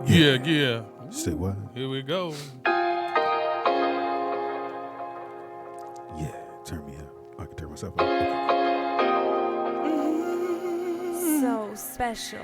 Yeah. Say what? Here we go. Yeah, turn me up. I can turn myself up. Okay. So special.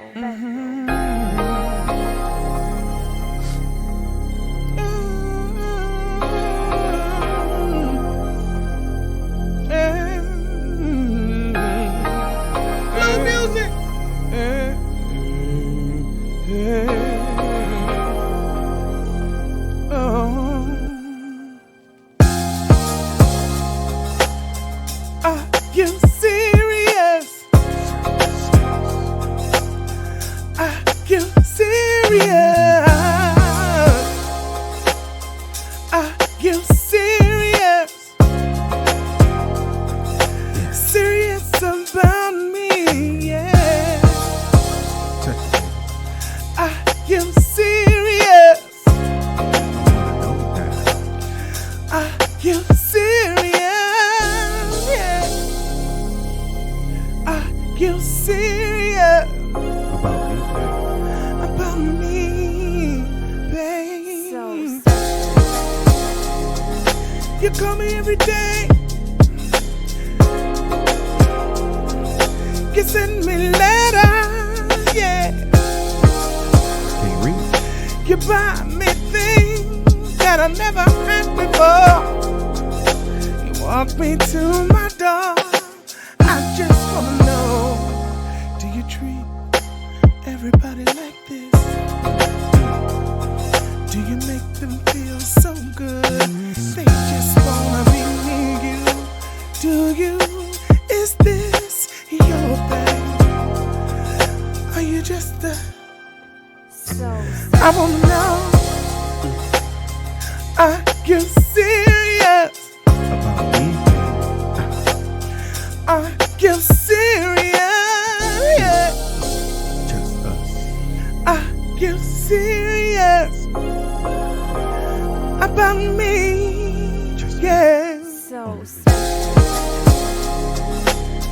You call me every day. You send me letters, yeah. Can't read. You buy me things that I never had before. You walk me to my door. I just wanna know, do you treat everybody like this? Do you make them feel so good? They just wanna be near you. Do you? Is this your thing? Are you just a... I wanna know. Are you serious? About me? Are you serious? Yeah. Just us. Are you serious about me? Yeah. So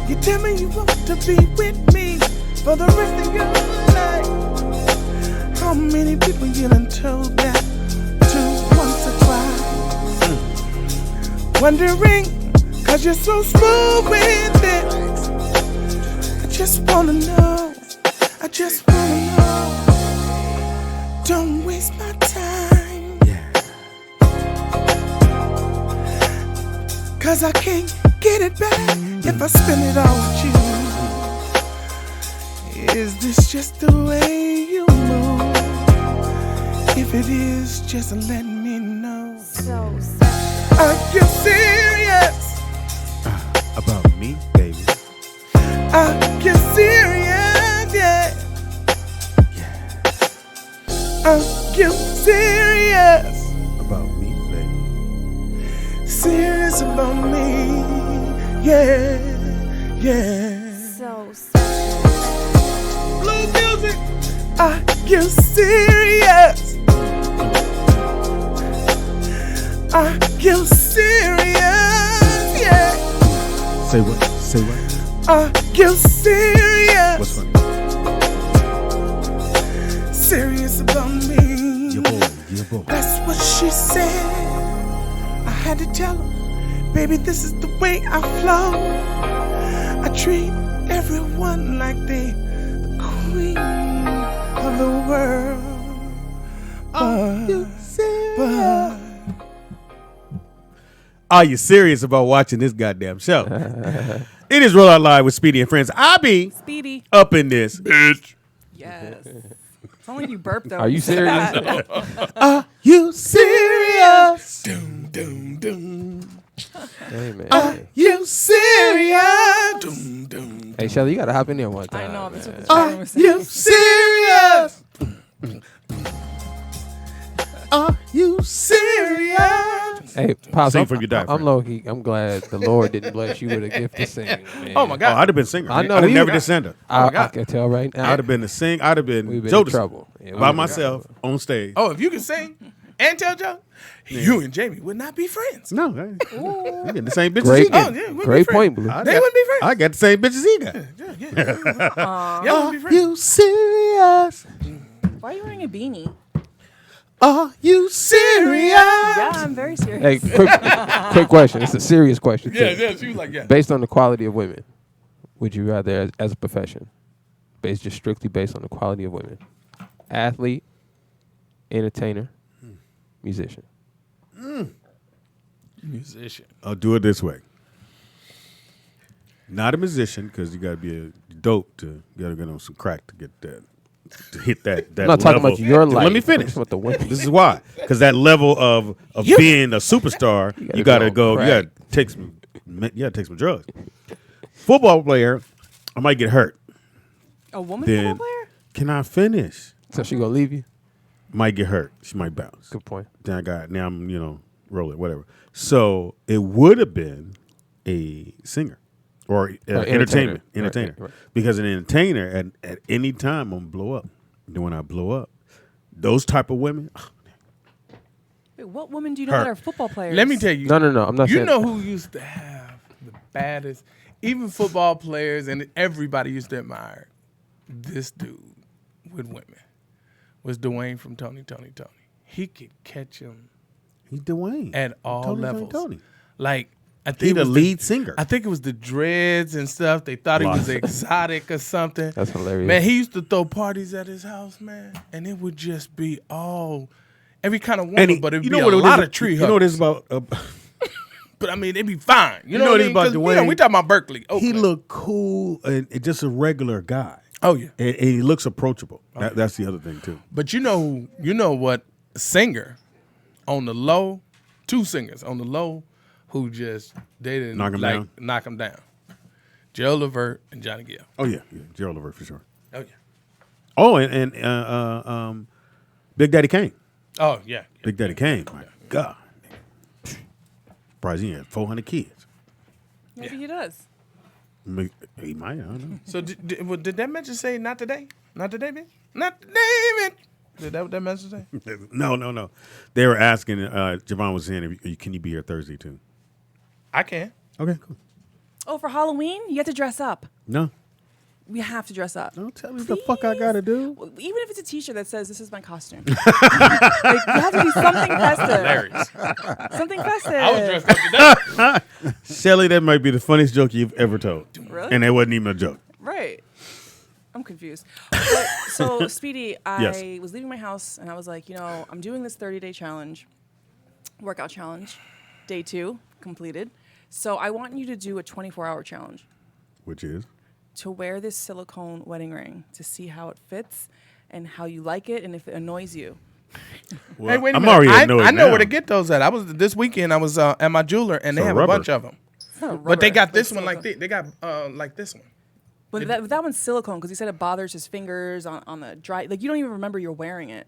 you tell me you want to be with me for the rest of your life. How many people you done told that to once or twice? Wondering, cause you're so smooth with it. I just wanna know. I just wanna know. Don't waste my time. Yeah. Cause I can't get it back if I spend it all with you. Is this just the way you move? If it is, just let me know. Are you serious? About me, baby? Are you serious? Yeah. Are you serious? About me, baby? Serious about me? Yeah. Blue music. Are you serious? Are you serious? Yeah. Say what? Are you serious? What's funny? Serious about me? Your boy. That's what she said. I had to tell her, baby, this is the way I flow. I treat everyone like they the queen of the world. Are you serious? Are you serious about watching this goddamn show? It is Roll Out Live with Speedy and Friends. I be Speedy. up in this bitch. Yes. It's only you burp though. Are you serious? Are you serious? Dum, dum, dum. Hey, man. Are you serious? Dum, dum. Hey, Shelly, you got to hop in there one time. I know, that's what the man. chat was You saying. serious? Are you serious? Hey, Pops, Sing from your diaphragm. I'm low-key. I'm glad the Lord didn't bless you with a gift to sing, man. Oh my Oh, God. I'd have been singer. I know, I'd have you- never been singer. I can tell right now. I'd have been the sing. I'd have been We've been Joe in trouble. Yeah, we've by been in myself on stage. Oh, if you can sing and tell jokes, you and Jamie would not be friends. No, we get the same bitches Great, he got. Oh, yeah, we'd be great friends. point, Blue. They wouldn't be friends. I got the same bitches he got. Y'all wouldn't be friends. You serious? Why are you wearing a beanie? Are you serious? Yeah, I'm very serious. Hey, quick question. It's a serious question. too. Yeah, she was like, yeah. Based on the quality of women, would you rather, as a profession, just strictly based on the quality of women, athlete, entertainer, musician? Musician. I'll do it this way. Not a musician, because you got to be a dope to get on some crack to get that, to hit that I'm not talking level. about your life. Let me finish. What the women. This is why, because that level of being a superstar, you got to go. You got to take some. Take some drugs. Football player, I might get hurt. A woman Then football player? can I finish? So she gonna leave you? Might get hurt. She might bounce. Good point. Then now I'm rolling whatever. So it would have been a singer or entertainer, Right. because an entertainer at any time I'm gonna blow up. Then when I blow up, those type of women. Wait, what women do you know Her. that are football players? Let me tell you. No. I'm not You saying. know who used to have the baddest, even football players, and everybody used to admire this dude with women, was Dwayne from Tony. He could catch him He's Dwayne at all levels. Tony. Like, I think He it the was lead singer. I think it was the dreads and stuff. They thought he was exotic or something. That's hilarious. Man, he used to throw parties at his house, man, and it would just be every kind of woman, but it'd be a lot of tree huggers. You know what it's about? But I mean, it'd be fine. You know what what I it's mean? about 'Cause, Dwayne? we talking about Berkeley. He Oakland. looked cool and just a regular guy. Oh yeah. And he looks approachable. That's the other thing too. But you know what? Singer on the low, two singers on the low, who just they didn't knock him down. Joe Levert and Johnny Gill. Oh yeah, Gerald Levert for sure. Oh yeah. Oh, and Big Daddy Kane. Oh yeah. Big Daddy Kane. My God. Surprised he had 400 kids. Maybe he does. He might. I don't know. So did that message say not today? Not today, bitch? Not today, bitch. Did that what that message say? No. They were asking. Javon was saying, "Can you be here Thursday too?" I can. Okay, cool. Oh, for Halloween, you have to dress up. No, We have to dress up. don't tell me what the fuck I gotta do. Well, even if it's a T-shirt that says "This is my costume," like, you have to do something festive. Hilarious. Something festive. I was dressed up today. Shelly, that might be the funniest joke you've ever told. Really? And it wasn't even a joke. Right. I'm confused. But, so, Speedy, I Yes. was leaving my house, and I was like, I'm doing this 30-day challenge, workout challenge, day 2 completed. So I want you to do a 24-hour challenge Which is? to wear this silicone wedding ring to see how it fits and how you like it and if it annoys you. Well, Hey, wait a I'm minute. already annoyed I know now. where to get those at. This weekend. I was at my jeweler, and they So have rubber. a bunch of them. It's not But they rubber, got but this one like silicone. this. They got like this one. But that one's silicone because he said it bothers his fingers on the dry. Like, you don't even remember you're wearing it.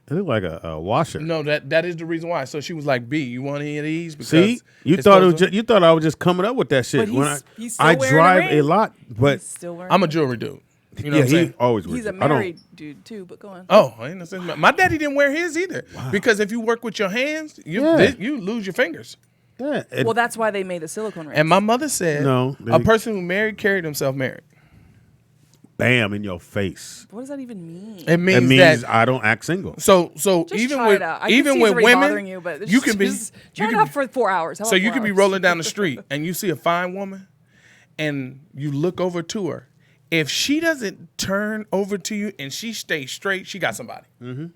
It looked like a washer. No, that is the reason why. So she was like, "B, you want any of these?" Because See, you it's thought it was supposed to- you thought I was just coming up with that shit. But When he's still I wearing a drive a ring? lot, but He's still wearing I'm a it. jewelry dude. You know yeah, what I'm saying? he always wears He's a it. I don't- married dude, too, but go on. Oh, I ain't no sense. My daddy didn't wear his either because if you work with your hands, you lose your fingers. Yeah, Well, that's why they made the silicone ring. And my mother said, No, a they- person who married carried himself married. bam in your face. What does that even mean? It means, It means that. I don't act single. So Just even try with it out. I even can see with it's already women, bothering you, but you can be just you try it can out be- for 4 hours. How So about you 4 could be hours? rolling down the street and you see a fine woman, and you look over to her. If she doesn't turn over to you and she stays straight, she got somebody. Mm-hmm.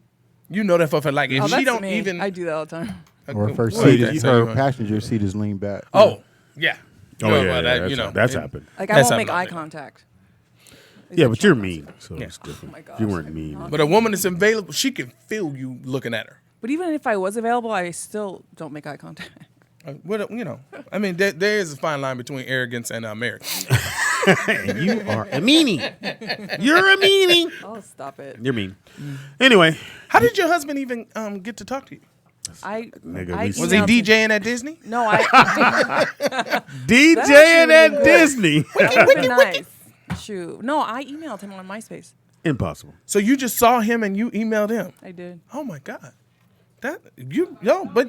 You know that for like if Oh, she that's don't me. even. I do that all the time. Or if her What seat is is, that? her passenger seat is leaned back. Oh yeah. Oh You know yeah, about that, you know that's it- happened. Like, I That's won't make something eye like that. contact. Yeah, but you're mean, so Yeah. it's different. Oh my gosh, if you weren't I'm mean, not. But a woman that's available, she can feel you looking at her. But even if I was available, I still don't make eye contact. I mean, there is a fine line between arrogance and American. you are a meanie. You're a meanie. Oh, stop it. You're mean. Anyway, How did your husband even get to talk to you? Nigga, I we- Was he emailed him. DJing at Disney? No, I. DJing actually at Disney. That would've been nice. Shoot. No, I emailed him on MySpace. Impossible. So you just saw him and you emailed him. I did. Oh my God, but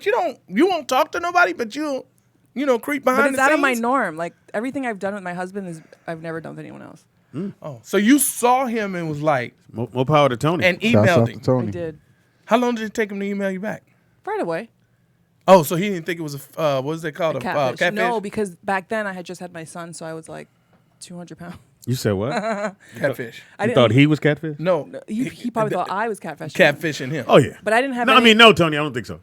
you won't talk to nobody, but you'll creep behind But it's the out of my scenes? norm. Like, everything I've done with my husband is I've never done with anyone else. Oh, so you saw him and was like, More power to Tony. and Shouts out emailed to him. I Tony. did How long did it take him to email you back? right away. Oh, so he didn't think it was a what was it called? A catfish. No, because back then I had just had my son, so I was like 200 pounds. You said what? catfish. I You didn't. thought he was catfish? No, He probably thought I was catfishing. catfishing him. Oh yeah. But I didn't have. No, any, I mean no, Tony. I don't think so.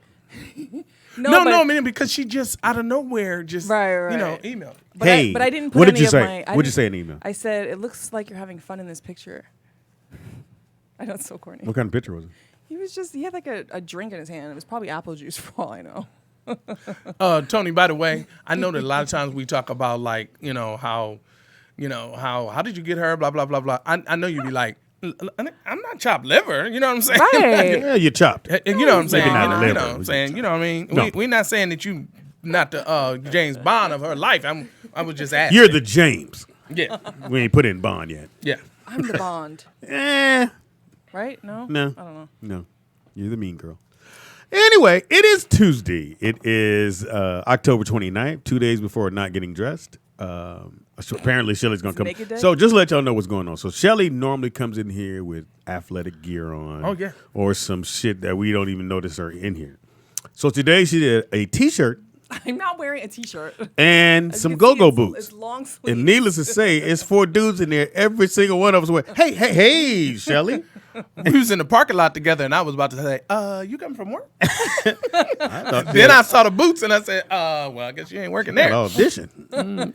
No, but, I mean because she just out of nowhere just Right. emailed. But Hey, but I didn't put what did any you of say? my. I What'd you didn't- say in the email? I said it looks like you're having fun in this picture. I know it's so corny. What kind of picture was it? He had like a drink in his hand. It was probably apple juice for all I know. Tony, by the way, I know that a lot of times we talk about like, how did you get her? Blah, blah, blah, blah. I know you'd be like, I'm not chopped liver. You know what I'm saying? Right. Yeah, you chopped. And you know what I'm saying? Maybe not You know liver. what I'm saying? You know what I mean? No. We're not saying that you not the James Bond of her life. I was just asking. You're the James. Yeah. We ain't put in Bond yet. Yeah. I'm the Bond, Eh, right? No. no. I don't know. No. You're the mean girl. Anyway, it is Tuesday. It is October 29th, 2 days before not getting dressed. So apparently Shelly's going to come. Naked day? So just to let y'all know what's going on. So Shelly normally comes in here with athletic gear on. Oh, yeah. Or some shit that we don't even notice are in here. So today she did a T-shirt I'm not wearing a T-shirt. and As you some can see, go-go it's boots. long sleeves. And needless to say, it's 4 dudes in there. Every single one of us went, hey, Shelly. We was in the parking lot together, and I was about to say, you coming from work? Then Then I saw the boots, and I said, well, I guess you ain't working there. audition.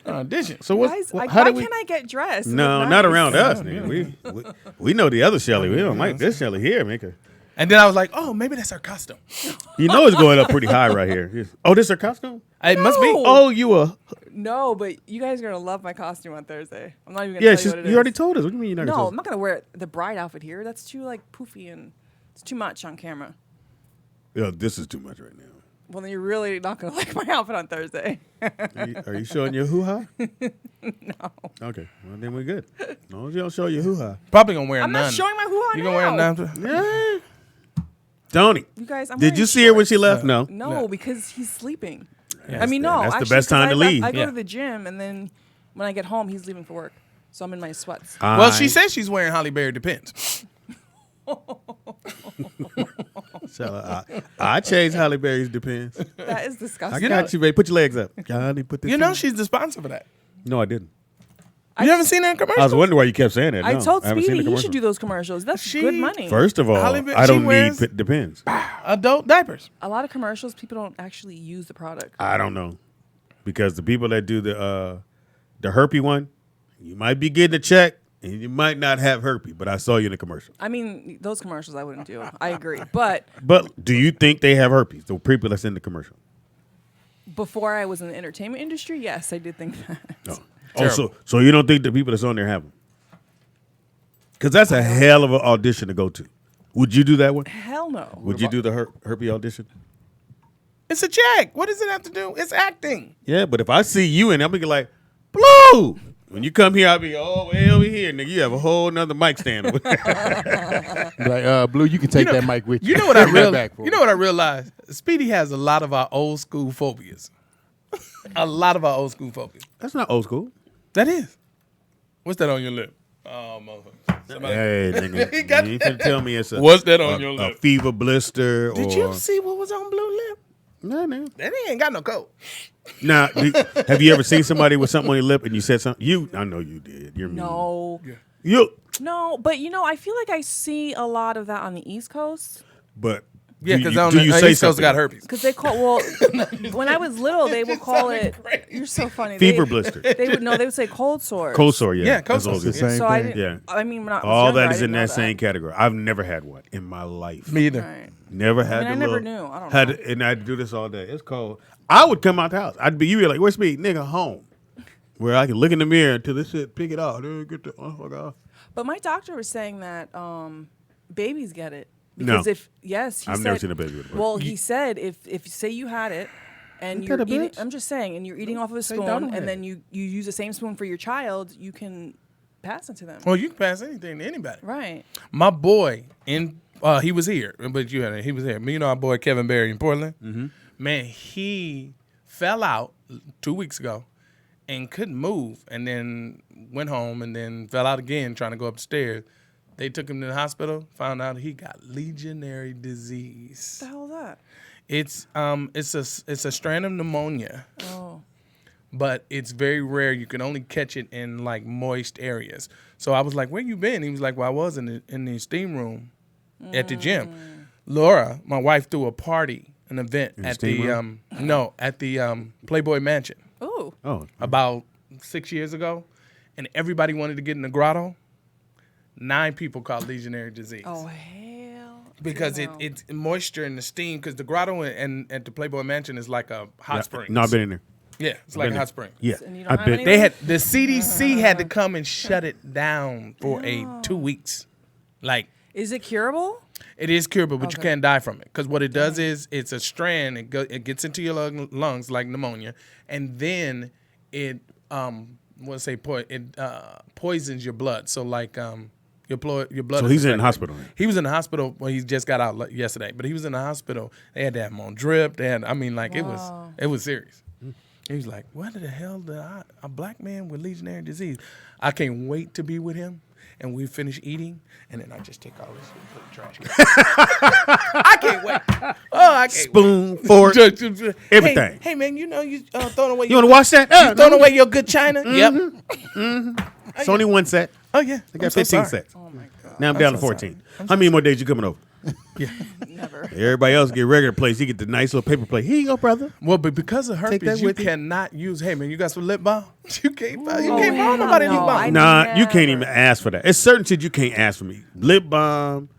Audition. So what? Guys, how why do we? can't I get dressed? and No, look not nice? around us. Nigga. We know the other Shelly. We don't like this Shelly here, make her. And then I was like, oh, maybe that's her costume. You know it's going up pretty high right here. Oh, this her costume? It must be. No. Oh, you a No, but you guys are gonna love my costume on Thursday. I'm not even gonna yeah? tell you what it is. You already told us. What do you mean you're not? No, gonna I'm not gonna wear the bride outfit here. That's too like poofy and it's too much on camera. Yeah, this is too much right now. Well, then you're really not gonna like my outfit on Thursday. Are you showing your hoo ha? No. Okay, well then we're good. As long as you don't show your hoo ha. Probably going to wear I'm none. not showing my hoo-ha You now. going to wear a none? Yeah. Tony, You guys, I'm did wearing you see her when shorts. she left? No. No, because he's sleeping. Yeah, I mean, no. that's the actually, best time 'cause to I leave. I go Yeah. to the gym, and then when I get home, he's leaving for work. So I'm in my sweats. Well, she says she's wearing Holly Berry Depends. So I changed Halle Berry's depends. That is I disgusting. got you, baby. Put your legs up. Johnny, put this. You know on. she's the sponsor for that. No, I didn't. You haven't seen that in commercials? I was wondering why you kept saying that. I No, told haven't seen Speedy the he should commercial. do those commercials. That's She- good money. First of all, Halle Berry- I she don't wears- need depends. Adult diapers. A lot of commercials, people don't actually use the product. I don't know because the people that do the herpy one, you might be getting a check and you might not have herpy, but I saw you in the commercial. I mean, those commercials I wouldn't do. I agree. But But do you think they have herpes? The people that's in the commercial. before I was in the entertainment industry, yes, I did think that. No. Terrible. So you don't think the people that's on there have them? Because that's a hell of an audition to go to. Would you do that one? Hell no. Would you do the herpy audition? It's a check. What does it have to do? It's acting. Yeah, but if I see you and I'm gonna be like, Blue, when you come here, I'll be way over here, nigga. You have a whole nother mic stand. over there. Like, Blue, you can take that mic with you. You know what I Bring that realized? back for You me. know what I realized? Speedy has a lot of our old school phobias. A lot of our old school phobias. That's not old school. That is. What's that on your lip? Oh, motherfucker. Somebody- Hey, nigga, He got you ain't finna tell me it's a What's that on your a lip? fever blister Did or you see what was on Blue Lip? no, no. That ain't got no coat. Now, have you ever seen somebody with something on your lip and you said something? I know you did. You're mean. No. You, No, but I feel like I see a lot of that on the East Coast. but Yeah, do because you, on do the you East say Coast something? got herpes. Because they call, when I was little, they would call it, you're so funny. Fever they, blister, They would say cold sores. cold sore. Yeah, Yeah, cold that's all sore. it is. Same So I thing. didn't, Yeah. I mean, when I was All younger, that I is in didn't know that same category. I've never had one in my life. Me either. Right. Never had. I the never little- knew. I don't had know. And I'd do this all day. It's cold. I would come out the house. You be like, "Where's me, nigga? Home." Where I can look in the mirror until this shit pick it off. Then get the fuck off. But my doctor was saying that babies get it. No. Because he I've said, never seen a baby with a Well, he said if say you had it and Ain't you're that a eating, bitch? I'm just saying, and you're eating off of a Say spoon, Donald and had then you use the same spoon for your child, you can pass it to them. Well, you can pass anything to anybody. Right. My boy he was here, but he was here. You know our boy Kevin Berry in Portland. Mm-hmm. Man, he fell out 2 weeks ago, and couldn't move, and then went home and then fell out again trying to go upstairs. They took him to the hospital, found out he got Legionnaire disease. What the hell is It's a strand of pneumonia. that? Oh. But it's very rare. You can only catch it in like moist areas. So I was like, "Where you been?" He was like, "Well, I was in the steam room at the gym." Laura, my wife, threw a party, an event at the Playboy Mansion Ooh. Oh, about 6 years ago, and everybody wanted to get in the grotto. 9 people caught Legionnaire disease. Oh, hell. Because no. it's moisture in the steam. Because the grotto and at the Playboy Mansion is like a hot spring. No, I've been in there. Yeah, it's like a hot spring. Yeah, And you don't I've have been. any- They had the CDC had to come and shut it down for 2 weeks. Like Is it curable? it is curable, but you Okay. can't die from it because what it does is it's a strand. It gets into your lungs like pneumonia, and then it poisons your blood. So like your blood. So is he's in affected. the hospital then? He was in the hospital. Well, he just got out yesterday, but he was in the hospital. They had to have him on drip. It was serious. He was like, "What the hell did a black man with Legionnaire disease? I can't wait to be with him." And we finish eating, and then I just take all this and put it in the trash can. I can't wait. Oh, I can't Spoon, fork, wait. everything. Hey, man, you throwing away. You want to watch that? throwing away your good china? Yep. It's only one set. Oh yeah. I got 15 sets. Oh, my God. Now I'm down to 14. How many more days you coming over? Never. Everybody else get regular plates. You get the nice little paper plate. Here you go, brother. Well, but because of that herpes, you with you. cannot use. Hey, man, you got some lip balm? You can't borrow hell nobody lip no. balm. I Nah, you can't never. even ask for that. It's certain shit you can't ask for me. Lip balm.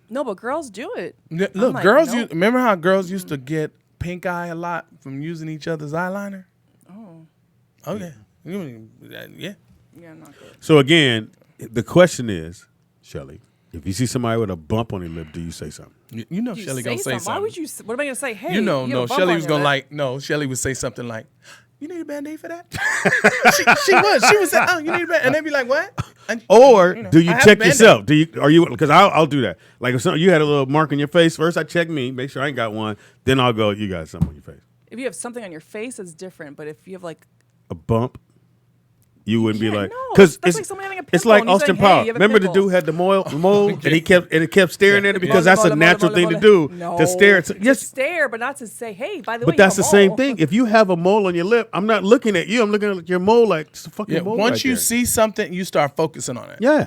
No, but girls do it. Look, I'm like, girls. nope. Remember how girls used to get pink eye a lot from using each other's eyeliner? Oh. Okay. Yeah. Yeah, not good. So again, the question is, Shelly, if you see somebody with a bump on their lip, do you say something? You know You Shelly gonna say something. Why would you? What am I gonna say? Hey, You know, have a no. bump Shelly on was your gonna lip. Shelly would say something like, "You need a Band-Aid for that?" she would say, "Oh, you need a Band-Aid," and they'd be like, "What?" And, Or you know, do you I have check Band-Aid. yourself? Are you? Because I'll do that. Like if you had a little mark on your face, first I check me, make sure I ain't got one. Then I'll go. You got something on your face. If you have something on your face, it's different. But if you have like, A bump. You wouldn't be Yeah, like, no, because that's it's like someone having a it's pimple like and he's Austin like, hey, Powers. you have a Remember the pimple. dude had the mole, and he kept staring at it because Mole, that's a mole, natural mole, thing mole. to do No, to stare. At, to yes, stare, but not to say, hey, by the way. but that's you the have a same mole. thing. If you have a mole on your lip, I'm not looking at you. I'm looking at your mole like it's a fucking Yeah, mole. once right you there. see something, you start focusing on it. yeah,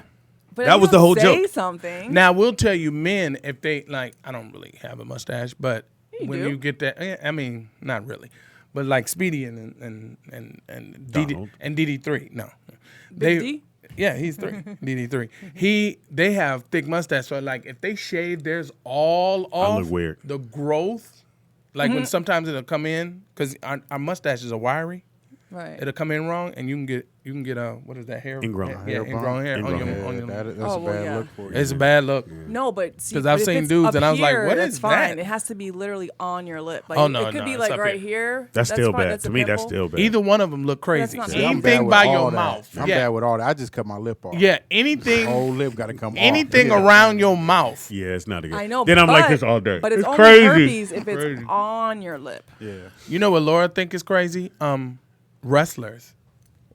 But that if was you the don't whole say joke. something. Now, we'll tell you, men, if they like, I don't really have a mustache, but You when do. you get that, I mean, not really, but like Speedy and Donald. DD3, no, Big D? yeah, he's 3, DD3. They have thick mustache, so like if they shave theirs all off, look weird. the growth, like when sometimes it'll come in because our mustaches are wiry. Right. It'll come in wrong, and you can get what is that hair? Ingrown. Yeah, ingrown hair Ingrown on hair. your. That's Oh, a well, bad yeah. look for you. It's a bad look. No, but see, 'Cause I've but if seen it's dudes up and I was like, here, what that's is fine. that? It has to be literally on your lip. Like, Oh, no, it could no, be it's like up right here. here. That's still fine. bad. That's a To me, that's pimple. still bad. Either one of them look crazy. not See, I'm Anything bad with by all your that. mouth. I'm yeah. bad with all that. I just cut my lip off. Yeah, anything Whole lip got to come off. anything Yeah. around your mouth. Yeah, it's not a good. I know. Then I'm but, like this all day. But it's only crazy. herpes if it's Crazy. on your lip. Yeah. You know what Laura think is crazy? Wrestlers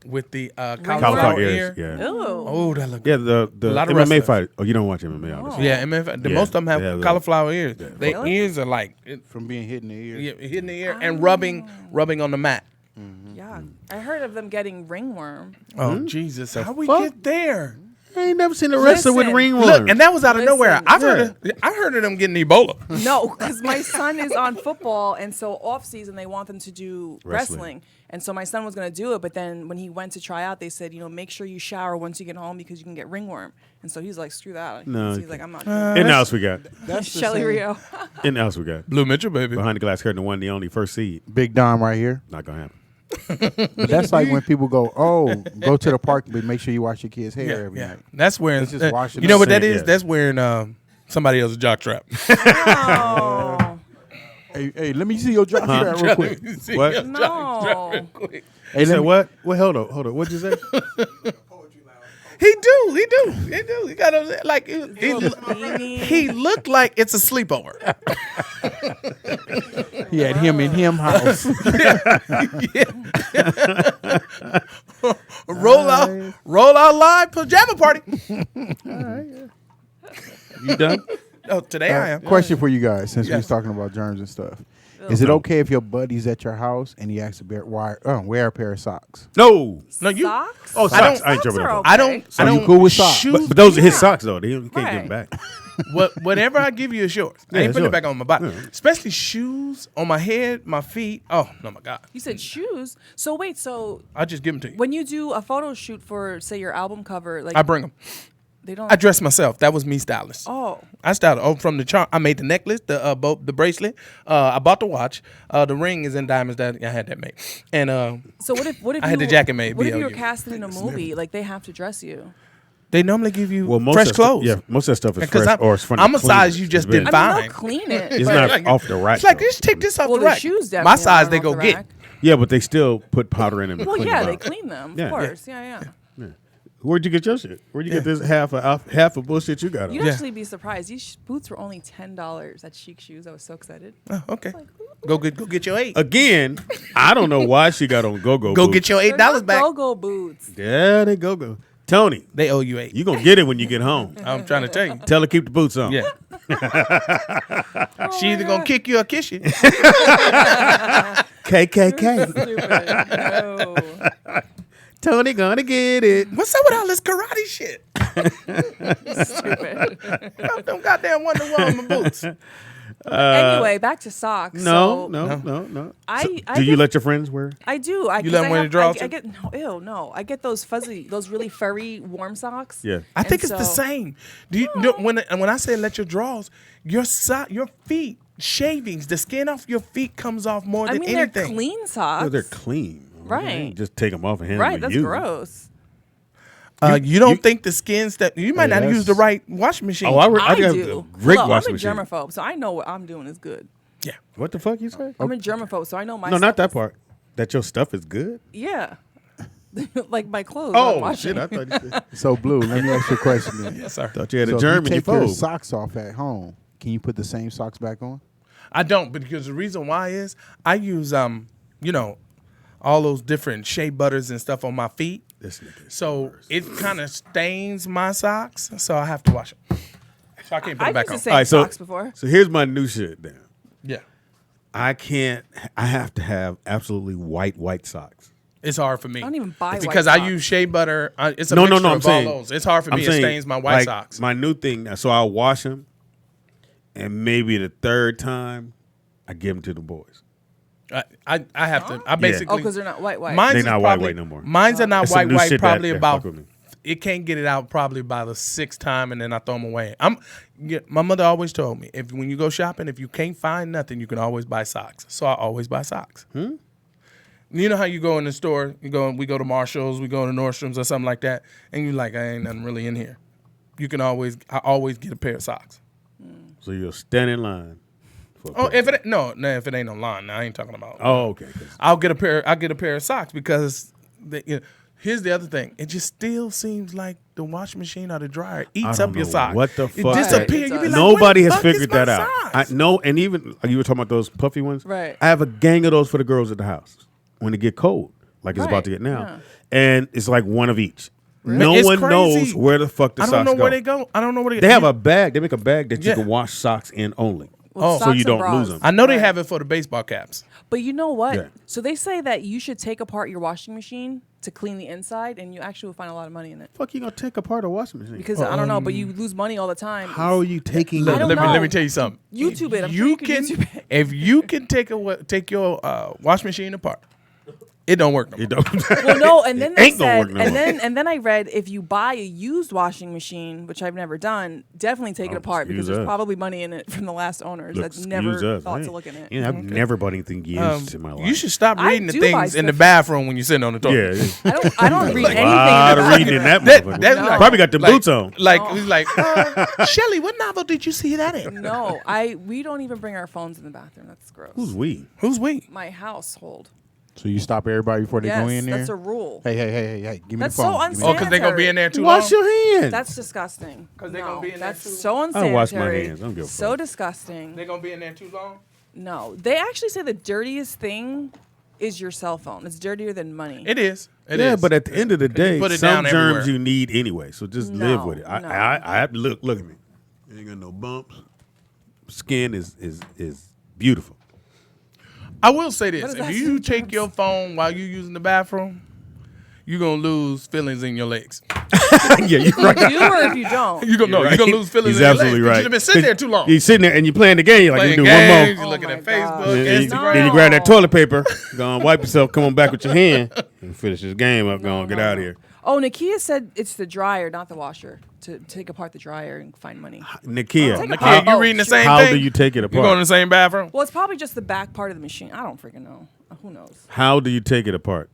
with the Cauliflower cauliflower ears. ear. Yeah. Ew. Oh, that look Yeah, the A lot of MMA wrestlers. fight. Oh, you don't watch MMA, obviously. Yeah, MF, Yeah, most of them have they have cauliflower ears. Their Really? ears are like From being hit in the ear. hitting the ear and rubbing on the mat. Yeah. I heard of them getting ringworm. Oh Jesus! How we fuck? get there? I ain't never seen a wrestler with Listen. ringworm. Look, and that was out of Listen. nowhere. I heard of them getting Ebola. No, because my son is on football, and so off season they want them to do Wrestling. wrestling. And so my son was going to do it, but then when he went to try out, they said, make sure you shower once you get home because you can get ringworm. And so he's like, screw that. No, He's like, I'm not. And now else we got. That's the Shelly same- Rio. And else we got. Blue Mitchell, baby. Behind the glass curtain, the one, the only first seed. Big Dom right here. Not gonna happen. But that's like when people go, go to the park, but make sure you wash your kids' hair every Yeah, night. that's wearing. Let's just wash it You know up. what that Yeah. is? That's wearing somebody else's jock trap. Oh, Hey, let me see your job strap real quick. What? no. Hey, You said let me, what? Well, hold on. What'd you say? He do. He got a like. He Beanie. looked like it's a sleepover. He had him in him house. Roll out live pajama party. You done? Oh, today I am. Question for you guys, since we Yes. was talking about germs and stuff. Is it okay if your buddy's at your house and he asks to wear a pair of socks? No. No, you. Socks? Oh, socks. I ain't Socks tripping are about okay. I don't. So I you don't. cool with socks? shoes- But those are his Yeah. socks though. You can't give them Right. back. Whatever I give you is yours. I Yeah, ain't putting sure. it back on my body. Especially shoes on my head, my feet. Oh my God! You said shoes. So wait, so I'll just give them to you. when you do a photo shoot for, say, your album cover, like I bring them. they don't. I dress myself. That was me stylist. Oh, I styled. Oh, from the charm. I made the necklace, the bracelet. I bought the watch. The ring is in diamonds. That I had that made. And so what if I had the jacket made, What if you were BLU. casted in a movie? Like they have to dress you. they normally give you Well, most fresh of that clothes. Stuff, yeah, most of that stuff is Because fresh or it's from the I'm a size cleaners. you just It's been- didn't I mean, fine. they'll clean it. It's but- not like- off the rack. It's like though. just take this off well, the the rack. shoes definitely My size aren't they off go the get. rack. Yeah, but they still put powder in them. and Well, clean yeah, them they out. clean them. Of Yeah. course, yeah. Where'd you get your shit? Where'd you get this half of bullshit you got on? You'd Yeah. actually be surprised. These boots were only $10 at Chic Shoes. I was so excited. Oh, okay. Go get your 8. Again, I don't know why she got on go-go Go boots. get your They're $8 not back. Go-go boots. Yeah, they go-go. Tony, They owe you 8. you gonna get it when you get home. I'm trying to tell you. Tell her keep the boots on. Yeah. She either gonna kick you or kiss you. KKK. Stupid. No. Tony gonna get it. What's up with all this karate shit? Stupid. Them goddamn Wonder Woman boots. Anyway, back to socks. No, So no. I Do you get- let your friends wear? I do. You let 'em wear the drawers I too? get no. I get those fuzzy, those really furry warm socks. Yeah. I think And it's the so- same. When I say let your drawers, your feet shavings, the skin off your feet comes off more I than mean, anything. they're clean socks. No, they're clean. Right. Just take them off and hand Right. them That's to you. gross. You don't think the skin's that you might not Yes. use the right washing machine. Oh, I I got do. a great Look, washing I'm a machine. germaphobe, so I know what I'm doing is good. yeah. What the fuck you say? I'm a germaphobe, so I know my. No, stuff not that is- part. That your stuff is good. Yeah. Like my clothes. I'm Oh washing. shit! I thought you said. So, Blue, let me ask you a question then. Yes, sir. Thought you had So a if germ you in your take your phone. socks off at home, can you put the same socks back on? I don't, because the reason why is I use all those different shea butters and stuff on my feet. This nigga. So it kind of stains my socks, so I have to wash them. So I can't put I've it back used the on. same All right, so socks before. so here's my new shit. Then Yeah, I have to have absolutely white socks. it's hard for me. I don't even buy because white I socks. use shea butter. It's a No, mixture I'm of saying all those. It's hard for I'm me. saying, It stains my white like, socks. My new thing. So I'll wash them, and maybe the third time, I give them to the boys. I have to. I basically. Oh, because they're not white. Mine's They is not probably- white no more. Mine's are not It's some new white. shit Probably that about. fuck with me. It can't get it out probably by the 6th time, and then I throw them away. My mother always told me, when you go shopping, if you can't find nothing, you can always buy socks. So I always buy socks. You know how you go in the store, we go to Marshalls, we go to Nordstrom's or something like that, and you're like, I ain't nothing really in here. I always get a pair of socks. So you'll stand in line. For a Oh, pair. if it ain't online, I ain't talking about. Oh, okay. I'll get a pair of socks because here's the other thing. It just still seems like the washing machine or the dryer eats don't up your know sock. what the It fuck disappears. that- You be like, Nobody where the has fuck is figured my that out. socks? I know, and even you were talking about those puffy ones. Right. I have a gang of those for the girls at the house when it get cold, like it's about Right, to get now, yeah. and it's like one of each. No It's one crazy. knows where the fuck the I socks don't know go. where they go. I don't know where They have a bag. They make a bag that you Yeah. can wash socks in only. Well, so socks you and don't bras. lose them. I know they Right. have it for the baseball caps. But you know what? Yeah. So they say that you should take apart your washing machine to clean the inside, and you actually will find a lot of money in it. Fuck, you gonna take apart a washing machine? Because I don't know, but you lose money all the time. How are you taking? I don't know. Let me tell you something. YouTube it. I'm If sure you can YouTube it. If you can take your washing machine apart, it don't work no more. You don't. Well, no, and then It they ain't gonna said, work no more. and then I read if you buy a used washing machine, which I've never done, definitely take it Oh, apart because excuse there's us. probably money in it from the last owners Look, that never excuse us. thought I to look in it. Yeah, I've never bought anything used in my life. You should stop I reading the do buy things in the stuff. bathroom when you're sitting on the toilet. Yeah, I don't read a anything. lot of about reading in that That- motherfucker. that's like- Probably got the like- boots on. Like, Shelly, what novel did you see that in? No, we don't even bring our phones in the bathroom. That's gross. Who's we? Who's we? My household. So you stop everybody before they Yes, go in there? that's a rule. Hey, give me That's the phone. so Give me the Oh, because they're going to be in there too Wash long? your hands. That's disgusting. 'Cause they no, gonna be in there that's too- so I unsanitary. wash my hands. I don't give a So fuck. disgusting. They're going to be in there too long? No, they actually say the dirtiest thing is your cell phone. It's dirtier than money. It is. It yeah, is. but at the end of the day, put it some down germs everywhere. you need anyway. So just No, live with it. no. I look at me. You ain't got no bumps. Skin is beautiful. I will say What this: does that if you say? take your phone while you're using the bathroom, you're gonna lose feelings in your legs. Yeah, you're You right. do or if you don't. You're gonna Right. lose feelings He's in your absolutely legs. right. You've been sitting there too long. You're sitting there and you're playing the game. You're like, you Playing do one more. games, you're Oh looking my at God. Facebook, Then you, Instagram. then you grab that toilet paper, go and wipe yourself, come on back with your hand, and finish this game up. Go on, get out of here. Oh, Nakia said it's the dryer, not the washer, to take apart the dryer and find money. Nikia, Take a how, photo. you reading the same how thing? do you take it You going in apart? the same bathroom? Well, it's probably just the back part of the machine. I don't freaking know. Who knows? How do you take it apart?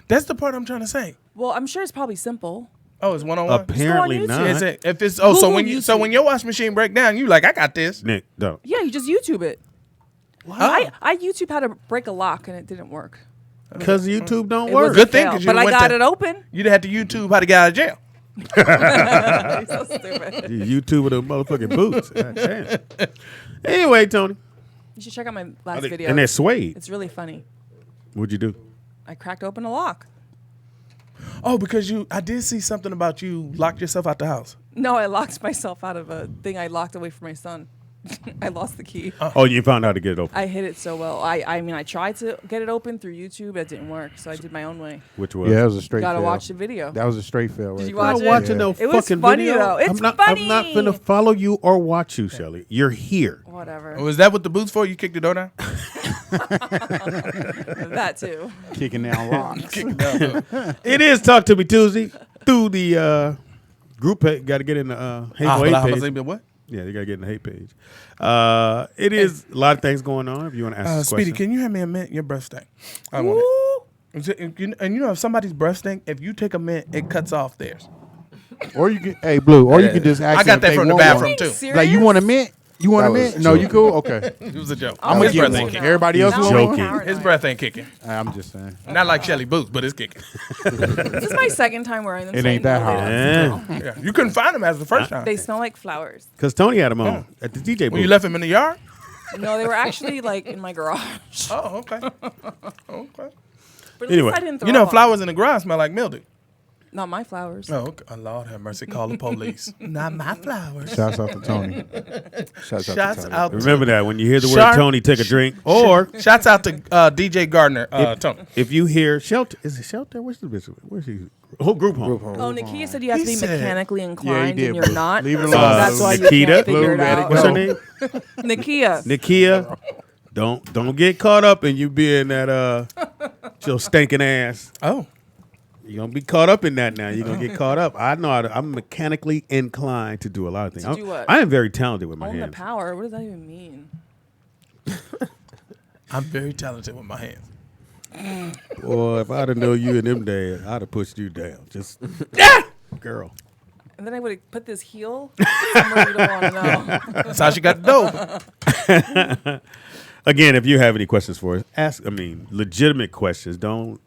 That's the part I'm trying to say. Well, I'm sure it's probably simple. Oh, it's 101. Apparently YouTube. not. Is it? If it's so Google when YouTube. when your washing machine break down, you like, I got this. Nick, don't. Yeah, you just YouTube it. Oh. I YouTube how to break a lock and it didn't work. Because YouTube don't It work. was Good a thing, fail, 'cause you but I went got to- it open. You'd have to YouTube how to get out of jail. You're so stupid. YouTube with the motherfucking boots. God damn. Anyway, Tony. You should check out my last video. And they're suede. It's really funny. What'd you do? I cracked open a lock. Oh, because I did see something about you locked yourself out the house. No, I locked myself out of a thing I locked away from my son. I lost the key. Oh, you found out how to get it open. I hid it so well. I mean, I tried to get it open through YouTube. That didn't work, so I did my own way. Which was? Yeah, that was a straight Gotta fail. watch the video. That was a straight fail. Did right you there. watch I'm it? not watching no It was fucking funny, video. though. It's I'm not funny. finna follow you or watch you, Shelly. You're here. Whatever. Was that what the boots for? You kicked the door down? That too. Kicking down locks. It is Talk to Me Tuesday through the group page. Got to get in the hate page. What? Yeah, you got to get in the hate page. It is a lot of things going on. If you want to ask us Speedy, questions. can you hand me a mint? Your breath stink. I want it. And you know, if somebody's breath stink, if you take a mint, it cuts off theirs. Or you can, hey Blue, or you can just ask I got them if that they from the want one. bathroom too. Serious? Like, you want a mint? You want a That was mint? a No, joke. you cool? Okay. It was a joke. I'm His gonna breath get ain't one. kicking. Everybody else Now want I'm one? paranoid. His breath ain't kicking. I'm just saying. Not like Shelly Boots, but it's kicking. This is my second time wearing them. It so I ain't that know hard. they- Yeah, Yeah. You couldn't find them as the first time. They smell like flowers. because Tony had them on at the DJ booth. When you left him in the yard? No, they were actually like in my garage. Oh, okay. Okay. But at Anyway, least I didn't throw You know, up on flowers in the garage smell like mildew. Not my flowers. Oh, okay. Oh, Lord have mercy. Call the police. Not my flowers. Shouts out to Tony. Shouts out Shots to Tony. out. Remember that when you hear the word Shark- Tony, take a drink. Or Shouts out to DJ Gardner. Tony. if you hear Shelter, is it Shelter? Where's the bitch? Where's he? Whole group home. Oh, Nakia said you have He to be said- mechanically inclined did, and you're Blue. not. Leave it So alone. that's why you Nikita? can't figure Blue, it let it out. go. What's her name? Nakia. Nikia. Don't get caught up in you being that your stinking ass. Oh. You're gonna be caught up in that now. You're gonna get caught up. I know I'm mechanically inclined to do a lot of things. To do what? I am very talented with my Own the hands. power. What does that even mean? I'm very talented with my hands. Boy, if I'd have known you in them days, I'd have pushed you down. Just girl. And then I would have put this heel somewhere you don't want to know. That's how she got the dope. Again, if you have any questions for us, ask. I mean, legitimate questions. Don't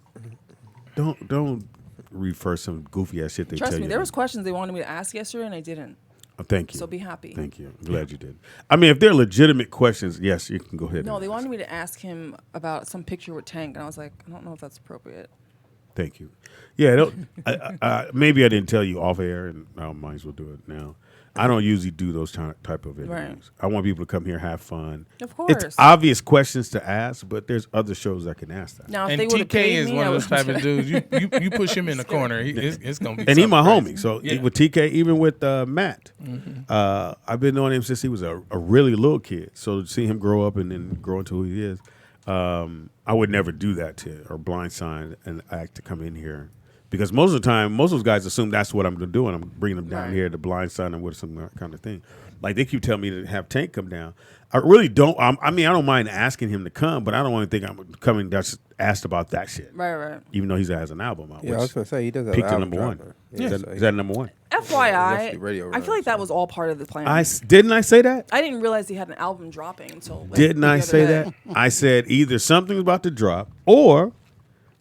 refer some goofy ass shit they Trust tell me, you. there was questions they wanted me to ask yesterday and I didn't. Oh, thank you. So be happy. Thank you. I'm glad you did. I mean, if they're legitimate questions, yes, you can go ahead. No, and they ask. wanted me to ask him about some picture with Tank, and I was like, I don't know if that's appropriate. Thank you. Yeah, maybe I didn't tell you off air, and I might as well do it now. I don't usually do those type of interviews. Right. I want people to come here, have fun. Of course. It's obvious questions to ask, but there's other shows that can ask that. Now, if And they would have TK paid is me, one I of those would've- type of dudes. You push him in the corner. It's going to be And he's something my crazy. homie. So Yeah. with TK, even with Matt, I've been knowing him since he was a really little kid. So to see him grow up and then grow into who he is, I would never do that to or blindside an act to come in here. Because most of the time, most of those guys assume that's what I'm doing. I'm bringing them down Right. here to blindside them with some kind of thing. Like they keep telling me to have Tank come down. I really don't. I mean, I don't mind asking him to come, but I don't want to think I'm coming that's asked about that shit. Right. Even though he has an album out. Yeah, I which was gonna say he does have peaked an at album number one. dropping. Is, Yeah, that, so is that number one? FYI, Mostly radio I feel like runs, that so. was all part of the plan. Didn't I say that? I didn't realize he had an album dropping until. Like, Didn't the I other say day. that? I said either something's about to drop or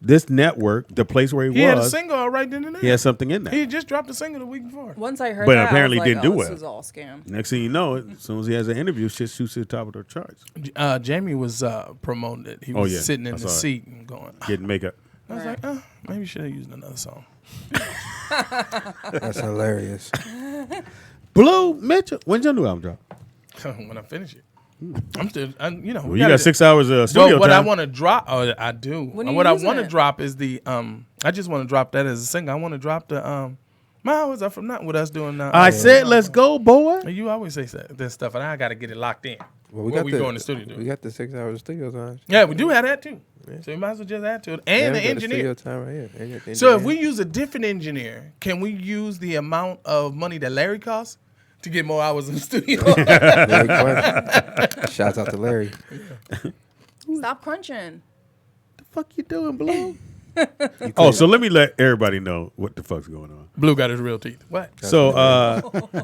this network, the place where He had a was, single out right then and there. he had something in He there. had just dropped a single the week before. Once I heard But that, apparently I was like, didn't do this well. is all scam. Next thing you know, as soon as he has an interview, shit shoots to the top of the charts. Jamie was promoting it. He was sitting in the seat and going, Getting makeup. I was like, maybe you should have used another song. That's hilarious. Blue Mitchell, when's your new album drop? When I finish it. I'm still, you know. Well, you got 6 hours of studio Well, what time. I want to drop, I do. When are you What I using want to it? drop is the, I just want to drop that as a single. I want to drop the, my hours are from not what us doing now. I said, let's go, boy. You always say that stuff, and I got to get it locked in. Well, What we go in the studio do. We got the 6 hours of studio time. Yeah, we do have that too. So you might as well just add to it. And the we got engineer. studio time right here. And you got the So if engineer. we use a different engineer, can we use the amount of money that Larry costs to get more hours in the studio? Great question. Shouts out to Larry. Stop crunching. The fuck you doing, Blue? Oh, so let me let everybody know what the fuck's going on. Blue got his real teeth. What? So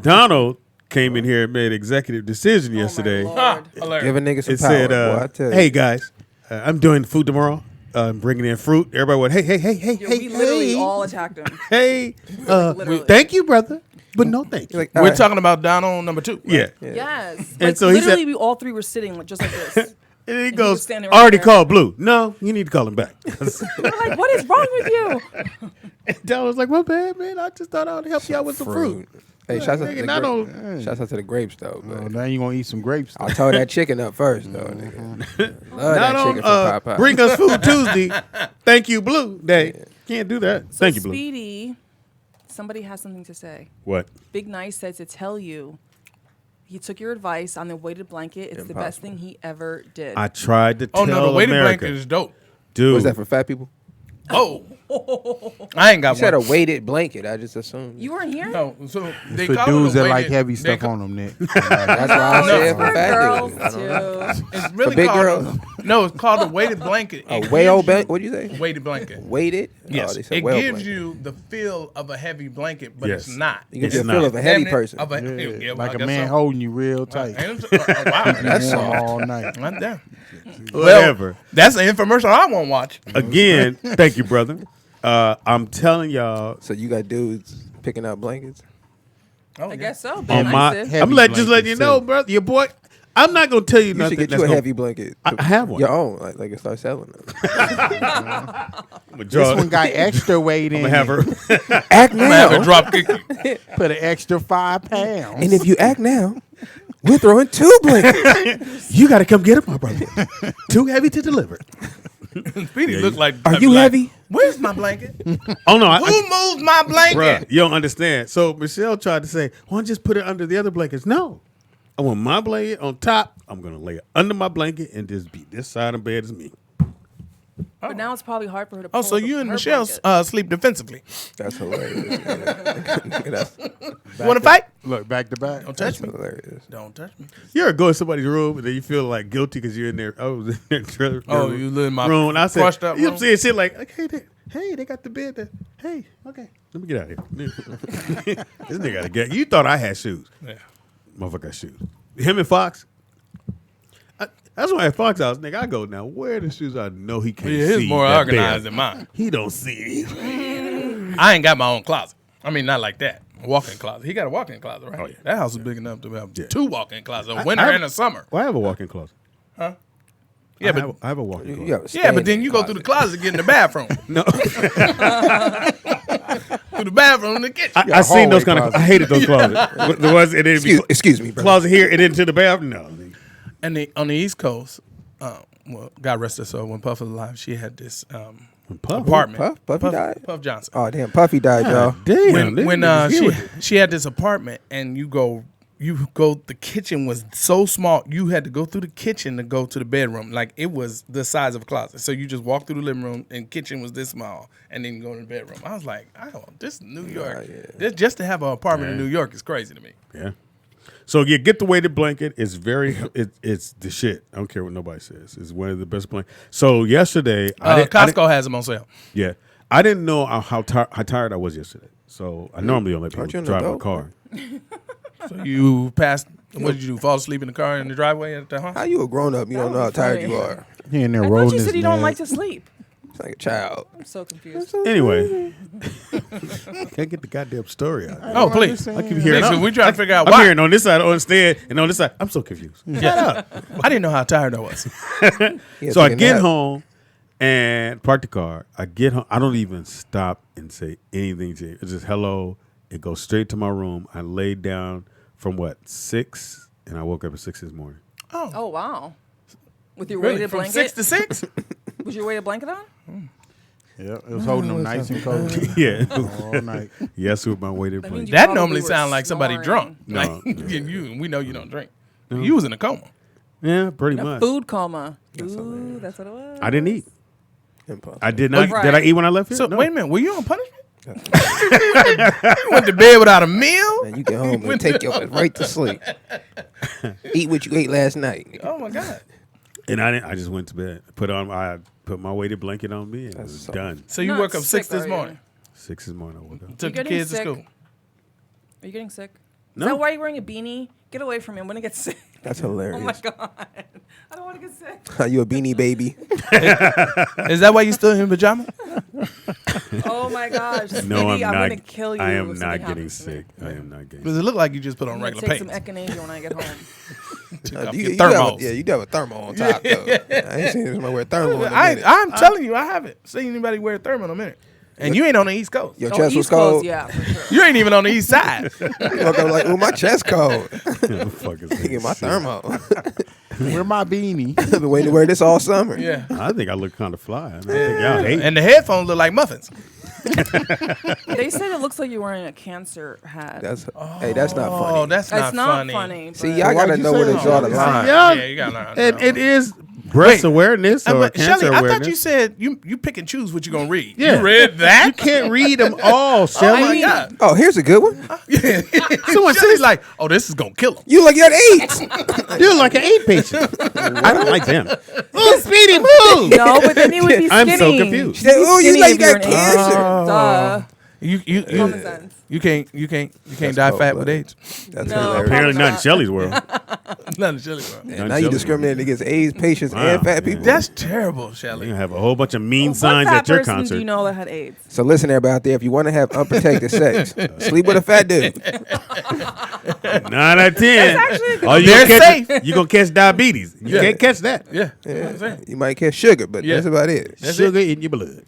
Donald came in here and made an executive decision yesterday. Oh my Lord. Hilarious. Give a nigga some It power, said, boy, I tell you. "Hey guys, I'm doing food tomorrow. I'm bringing in fruit." Everybody went, "Hey, hey, hey, hey, Yo, hey, we literally hey, all attacked him. hey, literally. thank you, brother, but no thank you." Like, We're all right. talking about Donald number 2. Right? Yeah. Yes. And Like, so he said- literally, we all three were sitting just like this. And he he goes, was standing right "Already there. called Blue. No, you need to call him back." We're like, what is wrong with you? And Donald was like, "Well, man, I just thought I would help y'all with some fruit." Hey, shouts out to Nigga, the not grapes. on- Shouts out to the grapes though. Oh, But now you gonna eat some grapes. I told that chicken up first though. Nigga. Love that Not chicken on from Popeye. Bring Us Food Tuesday. Thank you, Blue Day. Can't do that. So Thank you, Blue. Speedy, somebody has something to say. What? Big Nice said to tell you he took your advice on the weighted blanket. It's the best thing he ever did. I tried to tell Oh, no, the weighted America. blanket is dope. Dude. What's that for fat people? Oh. I ain't got You said one. a weighted blanket. I just assumed. you weren't here? No, so they For call dudes it a that like weighted- heavy they stuff on them, Nick. That's why I said for For fat girls niggas. I don't know. too. It's really big called girls? No, it's called a weighted blanket. A It whale gives you- blanket? What'd you say? Weighted blanket. Weighted? Yes, Oh, they said it whale gives blanket. you the feel of a heavy blanket, but Yes. it's not. You get It's the not. feel of a heavy Damn it, person. of a- yeah, well, Like I a guess man so. holding you real tight. And it's- oh, wow, That's Warm soft. all night. not that. Whatever. That's an infomercial I won't watch. Again, thank you, brother. I'm telling y'all. So you got dudes picking out blankets? Oh, I yeah. guess so. Big On Nice my, did. Heavy I'm just letting you blankets, know, too. brother. Your boy. I'm not gonna tell you You nothing. should get that's you a gonna- heavy blanket. I have one. Your own. Like and start selling them. This one got extra weight in I'm gonna have it. her. Act I'm gonna have a now. drop kick you. Put an extra 5 pounds. And if you act now, we're throwing 2 blankets. You got to come get it, my brother. Too heavy to deliver. Speedy look like. Are I'd you be like, heavy? Where's my blanket? Oh no, Who moved my blanket? bruh, you don't understand. So Michelle tried to say, "Why don't you just put it under the other blankets?" No, I want my blanket on top. I'm gonna lay it under my blanket and just be this side of the bed as me. But now it's probably hard for her to. Oh, pull so the- you and her Michelle blanket. sleep defensively. That's hilarious. That's You want to fight? Look, back to back. Don't touch me. hilarious. Don't touch me. You ever go in somebody's room and then you feel like guilty because you're in there. I was in their Oh, you live in my room. And I said, crushed up you know room? what I'm saying? Shit like, hey, they got the bed there. Hey, okay, let me get out of here. This nigga got to get. You thought I had shoes. Yeah. Motherfucker got shoes. Him and Fox. That's why at Fox House, nigga, I go now. Where are the shoes I know he can't Yeah, see? his more that organized bed? than mine. He don't see. I ain't got my own closet. I mean, not like that. A walk-in closet. He got a walk-in closet, right? Oh, yeah. That house is big enough to have Yeah. 2 walk-in closets, a winter I- and a summer. Well, I have a walk-in closet. Yeah, but I have a walk-in You closet. have a yeah, but then standing you go through the closet. closet to get in the bathroom. No, Through the bathroom in the kitchen. I seen those kind hallway of. I hated those closets. The ones and then Excuse me, bro. closet here and into the bathroom. No, And on the East Coast, well, God rest her soul, when Puff was alive, she had this Puff. apartment. Puffy died? Puff Johnson. Oh damn, Puffy died, y'all. Damn. When she had this apartment and you go the kitchen was so small you had to go through the kitchen to go to the bedroom, like it was the size of a closet, so you just walk through the living room and kitchen was this small and then you go to the bedroom. I was like, this is New York. yeah. This, just to have an apartment in New York is crazy to me. Yeah. So you get the weighted blanket. It's it's the shit. I don't care what nobody says. It's one of the best blankets. So yesterday, Costco has them on sale. Yeah, I didn't know how tired I was yesterday. So I normally don't let Aren't you people an drive my adult? car. So you passed. What did you do? Fall asleep in the car in the driveway at the house? How you a grown up? You don't know how would be tired funny. you are. He in there I rolling thought you his said you don't neck. like to sleep. It's like a child. I'm so confused. Anyway, can't get the goddamn story out. Oh, please. I keep hearing. Please, we trying to figure out I'm why. hearing on this side, on stand, and on this side, I'm so confused. Yeah. I didn't know how tired I was. Yeah, So I taking get that. home and park the car. I get home. I don't even stop and say anything to you. It's just hello. It goes straight to my room. I laid down from 6, and I woke up at 6 this morning. Oh wow. With your Really? weighted From blanket? 6 to 6? Was your weighted blanket on? Yeah, it was holding them nice and cozy Yeah. all night. Yes, with my weighted That means blanket. you That probably normally were sounds like somebody snoring. drunk. No. Like, we know you don't drink. You was in a coma. Yeah, pretty In a much. food coma. Ooh, that's what it was. I didn't eat. Impossible. I did not. Right. Did I eat when I left here? So No. wait a minute, were you on punishment? You went to bed without a meal? Man, you get home and take your ass right to sleep. Eat what you ate last night. Oh my God. And I didn't. I just went to bed. I put my weighted blanket on me, and it was so- done. So you Not woke up sick, 6 this are you? morning. 6 this morning. I woke up. Took the getting kids to sick? school. Are you getting sick? No. Is that why you're wearing a beanie? Get away from me. I'm going to get sick. That's hilarious. Oh my God. I don't want to get sick. Are you a beanie baby? Is that why you still in pajama? Oh my gosh. No, Speedy, I'm I'm not. going to kill you. I if am something not getting happens to me. sick. I am not getting. Because it looked like you just put on I'm going to regular take some pants. echinacea when I get home. Took You, off you your do have thermals. a, yeah, you do have a thermal on top, though. I ain't seen somebody wear thermal in a minute. I'm telling you, I haven't seen anybody wear a thermal in a minute. And you ain't on the East Coast. Your Oh, chest was East Coast, cold. yeah, for sure. You ain't even on the East Side. You woke up like, ooh, my chest cold. the fuck is Get my this? thermal. Wear my beanie. I've been waiting to wear this all summer. Yeah. I think I look kind of fly. I think y'all hate. And the headphones look like muffins. They said it looks like you're wearing a cancer hat. That's hey, that's not Oh, funny. that's That's not not funny. funny. See, but- y'all gotta you know say where to that? draw the Yeah. line. Yeah. Yeah, you got to And it is breast awareness or But cancer Shelly, I awareness. thought you said you pick and choose what you're going to read. Yeah. You read that? You can't read them all, Shelly. Oh, my God. Oh, here's a good one. Someone Shelly's like, oh, this is going to kill him. You look at AIDS. You're like an 8 patient. I don't like them. Oh, Speedy, move! No, but then you would be skinny. I'm so confused. You'd be Oh, you skinny like if you were got an cancer. Duh. You Common sense. you can't die fat with AIDS. That's No. hilarious. Apparently not in Shelly's world. None of Shelly. Bro. And Not now you Shelly. discriminating against AIDS patients Wow, and fat yeah. people. That's terrible, You Shelly. have a whole bunch of mean What signs fat at your person concert. do you know that had AIDS? So listen, everybody out there, if you want to have unprotected sex, sleep with a fat dude. 9 out of 10. actually a good Oh, you They're gonna catch, safe. you gonna catch diabetes. You Yeah. can't catch that. Yeah. You might catch sugar, but Yeah. that's about it. That's Sugar in your blood.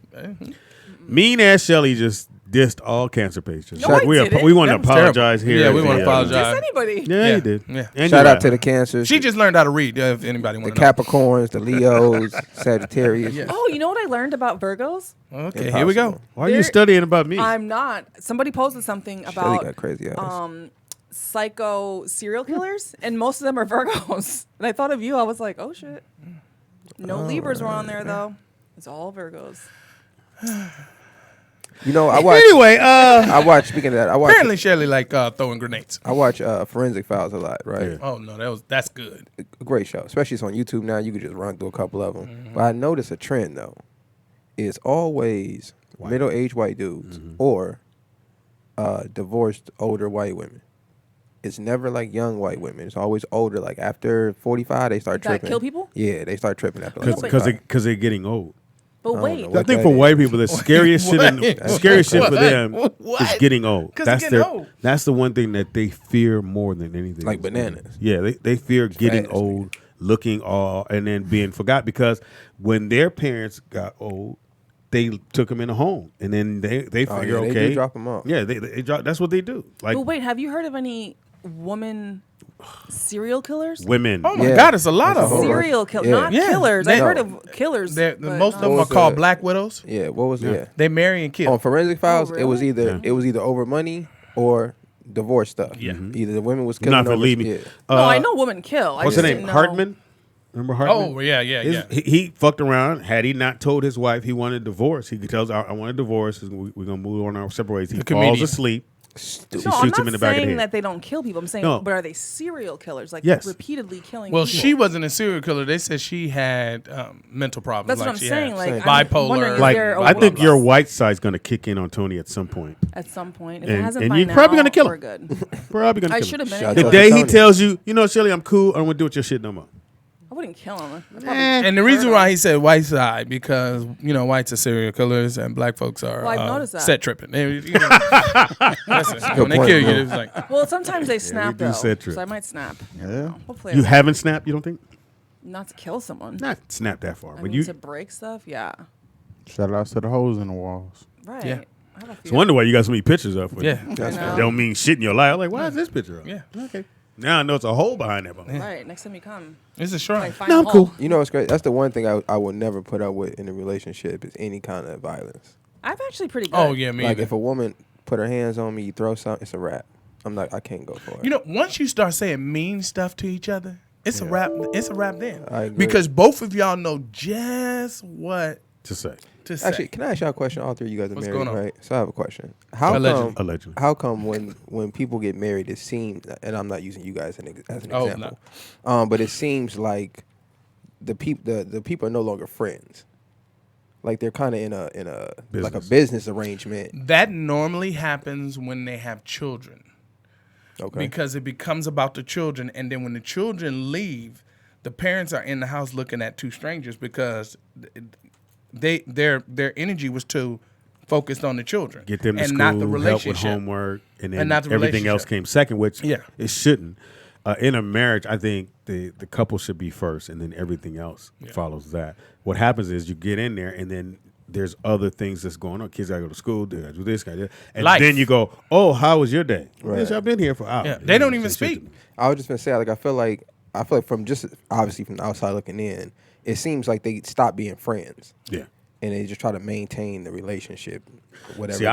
Mean ass Shelly just dissed all cancer patients. No, I didn't. We want to That was terrible. apologize here. Yeah, at we the, want to apologize. Just anybody. Yeah, Yeah. you did. Yeah. And Shout you're out right. to the cancers, She just learned how to read, if anybody the wants to know. Capricorns, the Leos, Sagittarius. Yeah. Oh, you know what I learned about Virgos? Okay, here we go. Why are you They're- studying about me? I'm not. Somebody posted something Shelly about got crazy eyes. psycho serial killers, and most of them are Virgos. And I thought of you. I was like, oh shit. No Libras were on there though. It's all Virgos. You know, I watch. Anyway, I watch. Speaking of that, I watch. Apparently, Shelly like throwing grenades. I watch Forensic Files a lot. Right, Yeah. Oh no, that's good. a great show. Especially it's on YouTube now. You can just run through a couple of them. But I notice a trend though. It's always middle-aged white dudes or divorced older white women. It's never like young white women. It's always older. Like after 45, they start That tripping. kill people? Yeah, they start tripping after like because 45. they're getting old. But don't wait, know I what think that for is. white people, the scariest shit, scariest shit for them What? is getting old. 'Cause That's they're getting their. old. That's the one thing that they fear more than anything. Like else. bananas. Yeah, they fear getting fast, old, looking all, and then being forgot because when their parents got old, they took them in a home, and then they Oh, figure yeah, they okay, do drop 'em off. Yeah, they drop. That's what they do. Like but wait, have you heard of any woman serial killers? women. Oh my Yeah. God, it's a lot That's of a whole them. Serial killers, Yeah. not Yeah. killers. They- I've heard No. of killers. but Most of not- them was are called the- black widows. Yeah, what was Yeah. yeah? They marry and kill. On Forensic Files, it was really? either over money or divorce stuff. Yeah. Either the women was killing Not over believe me. yeah. No, I know women kill. I What's just her name? didn't know. Hartman. Remember Hartman? Oh yeah, yeah. He fucked around. Had he not told his wife he wanted a divorce, he tells her, I want a divorce. We're going to move on our separate ways. He The falls comedian. asleep. Stupid. She No, I'm shoots him not in the back of the saying head. that they don't kill people. I'm saying, No. but are they serial killers? Like Yes. repeatedly killing Well, people? she wasn't a serial killer. They said she had mental problems. That's like what I'm she saying. Had Like, bipolar. I'm wondering, is Like, there a I think woman- your white side's going to kick in on Tony at some point. at some point. If And- it hasn't and by you're now, probably gonna kill we're him. good. Probably going to I kill should him. have been. Shout in out The to it. day he Tony. tells you, Shelly, I'm cool. I don't want to do with your shit no more. I wouldn't kill him. And the reason why he said white side, because, you know, whites are serial killers and black folks are Well, I've noticed that. set tripping. Listen, when they point, kill you, bro. it's like, Well, sometimes they snap do though, set trip. so I might snap. Yeah. Hopefully, You haven't snapped, you don't think? not to kill someone. Not snapped that far. I But mean, you, to break stuff, yeah. Shout out to the holes in the walls. Right. Yeah. I have a it's few. wonder why you got so many pictures up. With yeah. That's I know. Don't mean shit in your life. Like, why is this picture up? Yeah. Okay. Now I know it's a hole behind that. Right. Next time you come, It's a like, shrine. find No, a I'm hole. cool. You know what's great? That's the one thing I would never put up with in a relationship is any kind of violence. I'm actually pretty good. Oh, yeah, me Like either. if a woman put her hands on me, you throw something, it's a wrap. I can't go for it. You know, once you start saying mean stuff to each other, it's a wrap. It's a wrap then. I agree. Because both of y'all know just what To say. to say. Actually, can I ask y'all a question? All three of you guys are What's married, going on? right? So I have a question. How Allegedly. come? Allegedly. How come when people get married, it seems, and I'm not using you guys as an Oh, example, but it seems like the people are no longer friends. Like they're kind of in a like a Business. business arrangement. That normally happens when they have children. Okay. Because it becomes about the children, and then when the children leave, the parents are in the house looking at two strangers because their energy was too focused on the children, Get them to and school, not the help with relationship. homework, and then And not the everything else relationship. came second, which Yeah. it shouldn't. In a marriage, I think the couple should be first, and then everything else follows that. What happens is you get in there, and then there's other things that's going on. Kids gotta go to school, they gotta do this, gotta do that. And Life. then you go, oh, how was your day? Right. Bitch, I've been here for hours. Yeah, they don't even Say shit speak. to me. I was just gonna say, like, I feel like from just obviously from the outside looking in, it seems like they stop being friends Yeah. and they just try to maintain the relationship, whatever. See,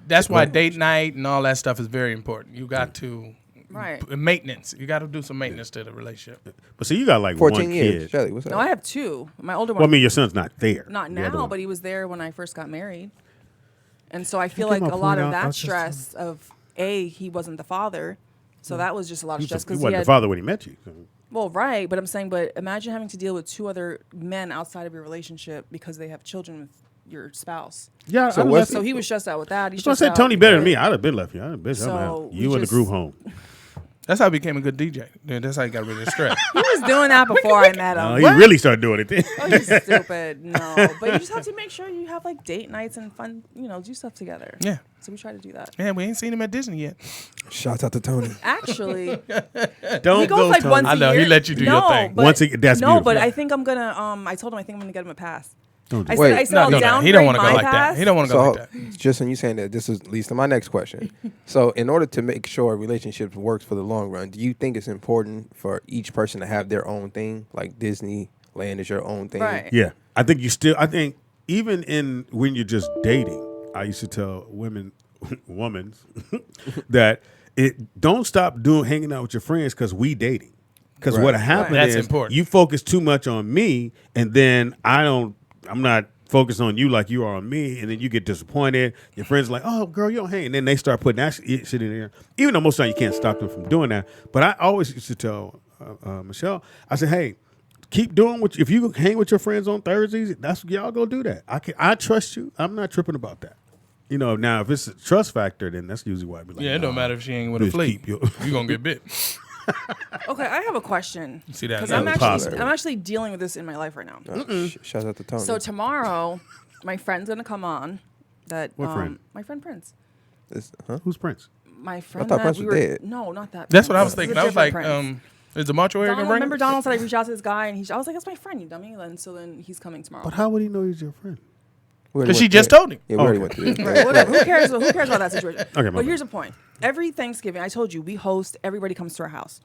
That's why date night and all that stuff is very important. You got to Right. maintenance. You got to do some maintenance to the relationship. But see, you got like 14 one years. kid. Shelly, what's up? No, I have two. My older one. Well, I mean, your son's not there. Not The other now, one. but he was there when I first got married. And so I feel get like my a lot point of out? I that was just stress of he wasn't the father. So that was just a lot of he stress he because wasn't he the had, father when he met you. So. well, right. But I'm saying, but imagine having to deal with two other men outside of your relationship because they have children with your spouse. Yeah, So I what's- left. So he was stressed out with that. He's So I stressed said out Tony better than because- me. I'd have been left you. I'd have been. So I'm out. we You and the just- group home. That's how I became a good DJ. That's how he got rid of the stress. He was doing that before I met him. He really started doing it then. Oh, he's stupid. No, but you just have to make sure you have like date nights and fun, do stuff together. Yeah. So we try to do that. Man, we ain't seen him at Disney yet. Shouts out to Tony. Actually, Don't he goes like Tony. once a I know, he year. let you do your thing. But, Once that's no, beautiful. but I think I'm gonna. I told him I think I'm gonna get him a pass. Don't do I that. Wait. said No, I'll no, downgrade he don't want to go my like that. pass. He don't want to go So, like that. just when you saying that, this is leads to my next question. So, in order to make sure a relationship works for the long run, do you think it's important for each person to have their own thing? Like Disneyland is your own thing. Right. Yeah, I think even in when you're just dating, I used to tell women that don't stop hanging out with your friends because we dating. Because Right. what happened That's is important. you focus too much on me, and then I'm not focused on you like you are on me, and then you get disappointed. Your friends are like, oh, girl, you don't hang. And then they start putting that shit in there. Even though most of the time you can't stop them from doing that. But I always used to tell Michelle, I said, hey, keep doing if you hang with your friends on Thursdays, that's y'all go do that. I trust you. I'm not tripping about that. Now if it's a trust factor, then that's usually why I be like, Yeah, it don't nah, matter if she ain't with a bitch, flea. keep your- You gonna get bit. Okay, I have a question. See that? Because That I'm was positive. actually dealing with this in my life right now. Shouts out to Tony. So tomorrow, my friend's gonna come on. That What friend? My friend Prince. Who's Prince? My friend. thought that Prince we was were, dead. No, not that. That's what I Prince. was thinking. It's a I was like, different Prince. is the mortuary gonna Donald, bring remember him? Donald said I reached out to this guy, and I was like, that's my friend, you dummy. And so then he's coming tomorrow. But how would he know he's your friend? We already Because she went just through it. told him. Yeah, we already Okay. went through this. Right, whatever. Who cares? Who cares about that situation? my But bad. here's the point. Every Thanksgiving, I told you, we host. Everybody comes to our house.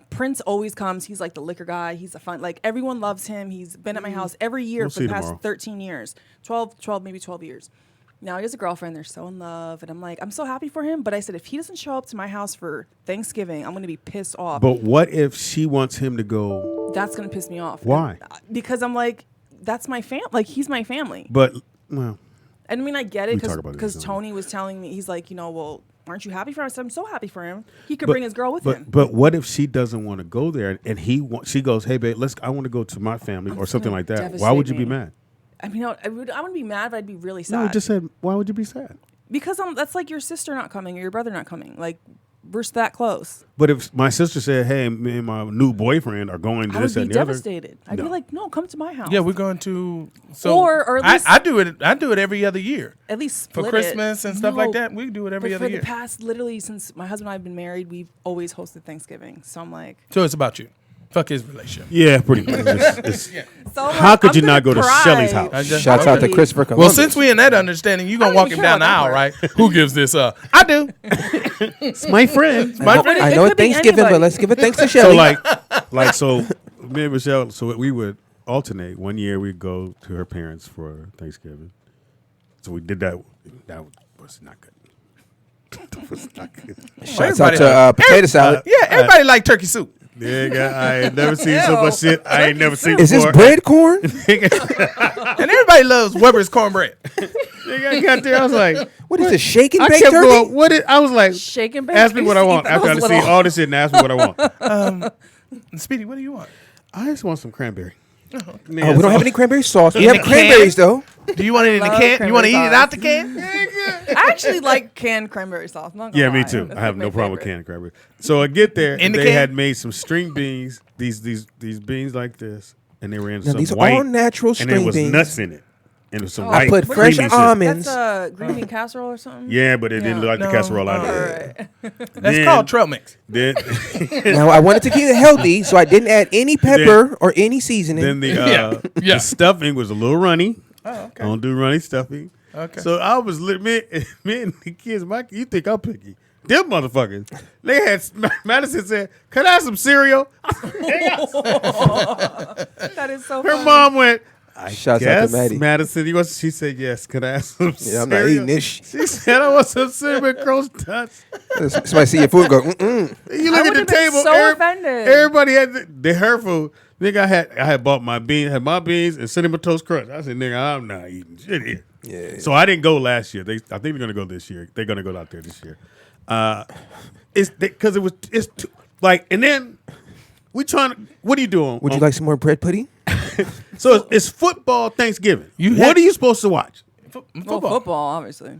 Prince always comes. He's like the liquor guy. He's a fun. Like everyone loves him. He's been at my house every year We'll for see the past tomorrow. 13 years, 12, maybe 12 years. Now he has a girlfriend. They're so in love, and I'm like, I'm so happy for him. But I said, if he doesn't show up to my house for Thanksgiving, I'm going to be pissed off. But what if she wants him to go? That's going to piss me off. Why? Because I'm like, that's my like he's my family. But well, I mean, I get it We talk about it because this Tony was telling me, he's like, well, aren't you happy for him? I said, I'm so happy for him. He could bring his girl with him. But what if she doesn't want to go there and she goes, hey babe, I want to go to my family or something like that. Why would you be devastate me. mad? I mean, I wouldn't be mad, but I'd be really sad. No, just said why would you be sad? because that's like your sister not coming or your brother not coming. Like, we're that close. But if my sister said, "Hey, me and my new boyfriend are going to I this would and be the other," devastated. I'd be No. like, no, come to my house. Yeah, we're going to. So Or at least- I do it. I do it every other year at least for split Christmas it. and stuff like No, that. We do it every But other for year. the past, literally since my husband and I have been married, we've always hosted Thanksgiving. So I'm like, So it's about you. Fuck his relationship. Yeah, pretty much. It's- so I'm How like, could I'm you not gonna go to cry. Shelly's house? I just- Shouts out to Right. Christopher Well, Columbus. since we in that understanding, you gonna I walk don't him even down the care aisle, about right? Who gives this up? I do. it's my friend. My But friend. I it know could it's be Thanksgiving, but anybody. let's give it thanks to So Shelly. so me and Michelle, so we would alternate. One year we'd go to her parents for Thanksgiving. So we did that. That was not good. That was not good. Shouts out Everybody- to potato salad. Yeah, everybody like turkey soup. Yeah, I ain't never seen so much shit. I ain't never seen Is this before. bread corn? And everybody loves Weber's cornbread. Nigga, I got there. I was like, What is this, shake and I bake kept turkey? going. What? I was like, Shake and bake. ask me what I used to want. eat After I those see little- all this shit, and ask me what I want. Speedy, what do you want? I just want some cranberry. Oh, we don't have any cranberry sauce. We In have the cranberries though. Do you want it in the love can? You want to eat cranberry it out the sauce. can? I actually like canned cranberry sauce. I'm not gonna Yeah, lie. me too. That's I have like no my problem with favorite. canned cranberry. So I get there, In and the they can? had made some string beans. These beans like this, and they were in Now some these are white, all natural and string there was beans. nuts in it, and it was some Oh, white I put fresh creamy shit. almonds. That's a green bean casserole or something. Yeah, but it didn't look like No, the casserole I no. did. Alright. That's called trail mix. Then, Now I wanted to keep it healthy, so I didn't add any pepper or any seasoning. then the Yeah. the stuffing was a little runny. Oh, okay. I don't do runny stuffing. Okay. So I was me and the kids. You think I'm picky? Them motherfuckers. They had Madison said, "Can I have some cereal?" That is so Her funny. mom went. I Shouts out guess, to Maddie. Madison. She said yes. Could I have some cereal? Yeah, I'm not eating this. She said I want some cinnamon Crunch Nuts. Somebody see your food and go, mm-mm. You look at the would've been table. so offended. Everybody had her food. Nigga, I had bought my beans, had my beans and cinnamon toast crunch. I said, nigga, I'm not eating shit here. Yeah. So I didn't go last year. I think they're gonna go this year. They're gonna go out there this year. It's because it's too, like, and then we trying to. What are you doing? Would you like some more bread pudding? So it's football Thanksgiving. You what had- are you supposed to watch? Well, Football. football, obviously.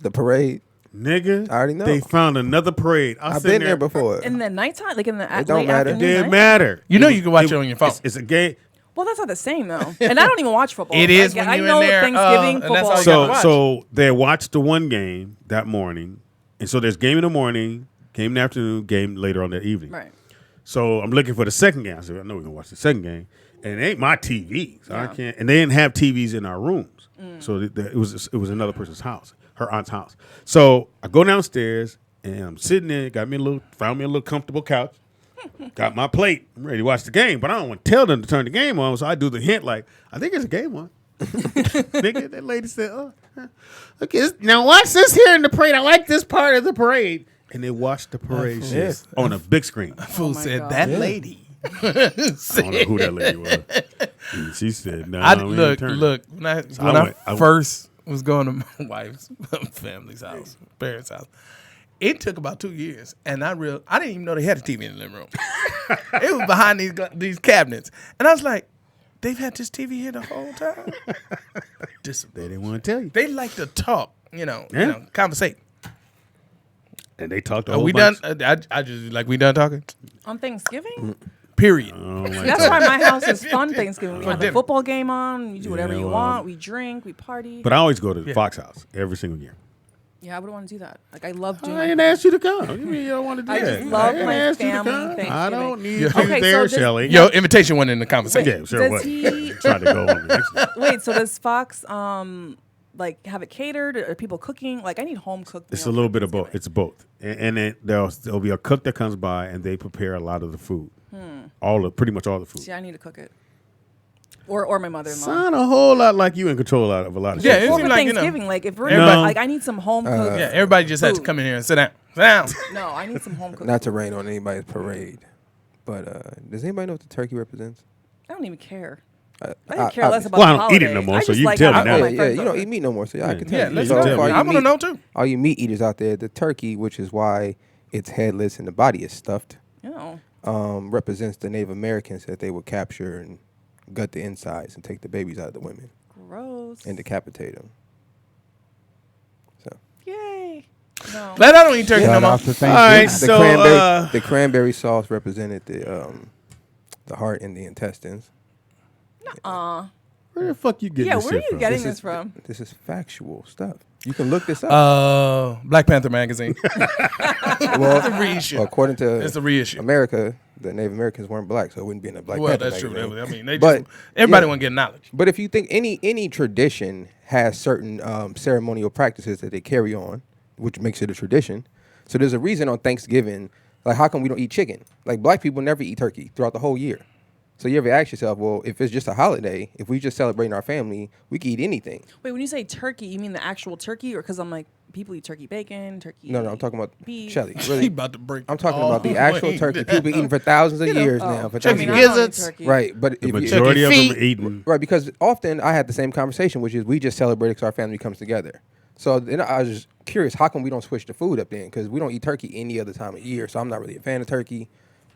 The parade. Nigga, I already know. They found another parade. I've been there before. In the nighttime, like in the It don't late matter. It afternoon. didn't night? matter. You know you can watch it on your phone. It's a game. Well, that's not the same though. And I don't even watch football. It is Like, when I you in know there, Thanksgiving and that's football. all you is gotta not- watch. So they watched the one game that morning, and so there's game in the morning, game in the afternoon, game later on that evening. Right. So I'm looking for the second game. I said, I know we're gonna watch the second game, and it ain't my TV, so I Yeah. can't. And they didn't have TVs in our rooms, so it was another person's house, her aunt's house. So I go downstairs and I'm sitting there, found me a little comfortable couch, got my plate, I'm ready to watch the game, but I don't want to tell them to turn the game on, so I do the hint like I think it's a game on. Nigga, that lady said, "Oh, okay, now watch this here in the parade. I like this part of the parade." And they watched the parade shit on a big screen. Fool my said God. that lady. I don't know who that lady was. And she said, "No, I we ain't look. turning." When I went- first was going to my wife's family's house, parents' house, it took about 2 years, and I didn't even know they had a TV in the living room. It was behind these cabinets, and I was like, they've had this TV here the whole time. They didn't want to tell you. They like to talk, Yeah. conversate. And they talked a Are whole we bunch. done? I just like we done talking. On Thanksgiving? Period. Oh my That's God. why my house is fun Thanksgiving. We For have a dinner. football game on. You do whatever Yeah, you well, want. We drink. We party. But I always go to the Fox house every single year. Yeah, I would want to do that. Like I love doing. I didn't ask you to come. You mean you don't want to do I that? just love didn't my ask you to family come. I Thanksgiving. don't need Yeah. you Okay, there, so this- Shelly. Your invitation went in the conversation. Yeah, sure Does was. he? Tried to go on the next one. Wait. So does Fox like have it catered? Are people cooking? Like I need home cooked. It's a meals little for bit of both. Thanksgiving. It's both, and there'll be a cook that comes by, and they prepare a lot of the food, pretty much all the food. See, I need to cook it. Or my mother-in-law. Sound a whole lot like you in control of a lot of Yeah, shit. it Well, seems for like, Thanksgiving, like if we're Everybody- like I need some home cooked. Yeah, everybody just has to Food. come in here and sit down. Sit down. No, I need some home cooked. Not to rain on anybody's parade, but does anybody know what the turkey represents? I don't even care. I I don't care less about. Well, I the don't eat it no holiday. more, I so just you like tell me having now. all Yeah, my yeah, friends you don't over. eat meat no more, so I can tell Yeah, you. let's So go. for all I you want to meat- know too. All you meat eaters out there, the turkey, which is why it's headless and the body is stuffed, No. represents the Native Americans that they would capture and gut the insides and take the babies out of the women Gross. and decapitate them. So Yay. No. Glad I don't eat turkey no Shout more. out to All Thanksgiving. right, The so the cranberry sauce represented the heart and the intestines. where the fuck you getting Yeah, this where are shit you from? getting this from? This is factual stuff. You can look this up. Black Panther magazine. Well, It's a reissue. according to It's a reissue. America, the Native Americans weren't black, so it wouldn't be in the Black Well, Panther that's true. magazine. I mean, they But, just everybody yeah. want to get knowledge. But if you think any tradition has certain ceremonial practices that they carry on, which makes it a tradition. So there's a reason on Thanksgiving, like how come we don't eat chicken? Like black people never eat turkey throughout the whole year. So you ever ask yourself, well, if it's just a holiday, if we just celebrating our family, we can eat anything. Wait, when you say turkey, you mean the actual turkey, or because I'm like people eat turkey bacon, turkey? No, I'm talking about beef. Shelly. He Really, about to break. I'm talking all about the the actual way turkey down. people eating for thousands of years now. For I thousands mean, of I years. don't eat gizzards. turkey. Right, but The if you, majority of them feet. are eating. right, because often I had the same conversation, which is we just celebrate because our family comes together. So then I was just curious, how come we don't switch the food up then? Because we don't eat turkey any other time of year. So I'm not really a fan of turkey.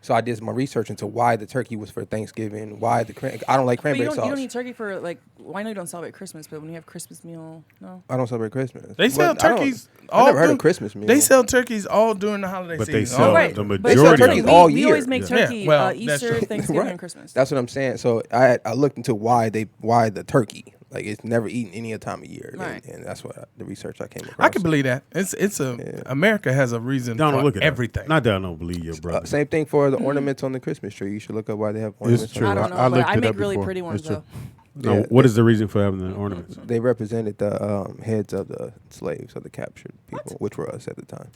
So I did my research into why the turkey was for Thanksgiving. Why I don't like But cranberry you sauce. don't eat turkey for like. Well, I know you don't celebrate Christmas, but when you have Christmas meal, no. I don't celebrate Christmas. They sell But I don't- turkeys. I never heard through- of Christmas meal. They sell turkeys all during the holiday But they season. sell all right. the But They sell majority. turkeys of all we year. always make Yeah. turkey Well, that's Easter, true. Thanksgiving, Right. and Christmas. That's what I'm saying. So I looked into why the turkey. Like it's never eaten any other time of year. Right. And that's what the research I came across. I can believe that. It's a America has a reason Donald, for look at everything. That. Not that I don't believe your brother. Same thing for the ornaments on the Christmas tree. You should look up why they have ornaments. It's true. I don't know, I but looked I it make up really before. pretty ones It's true. though. No, Yeah, what is the reason for having the ornaments? They represented the heads of the slaves, of the captured people, which were us at the time.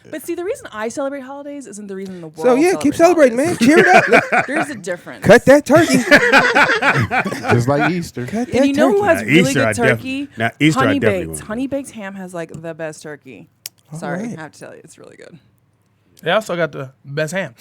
But see, the reason I celebrate holidays isn't the reason the world. So yeah, keep celebrates celebrating, man. holidays. Cheer it up. There's a difference. Cut that turkey. Just like Easter. Cut that And you know who has Now, really Easter, I good turkey? now, Easter, I Honey definitely baked. won't. Honey baked ham has like the best turkey. Sorry, right. I have to tell you, it's really good. They also got the best ham,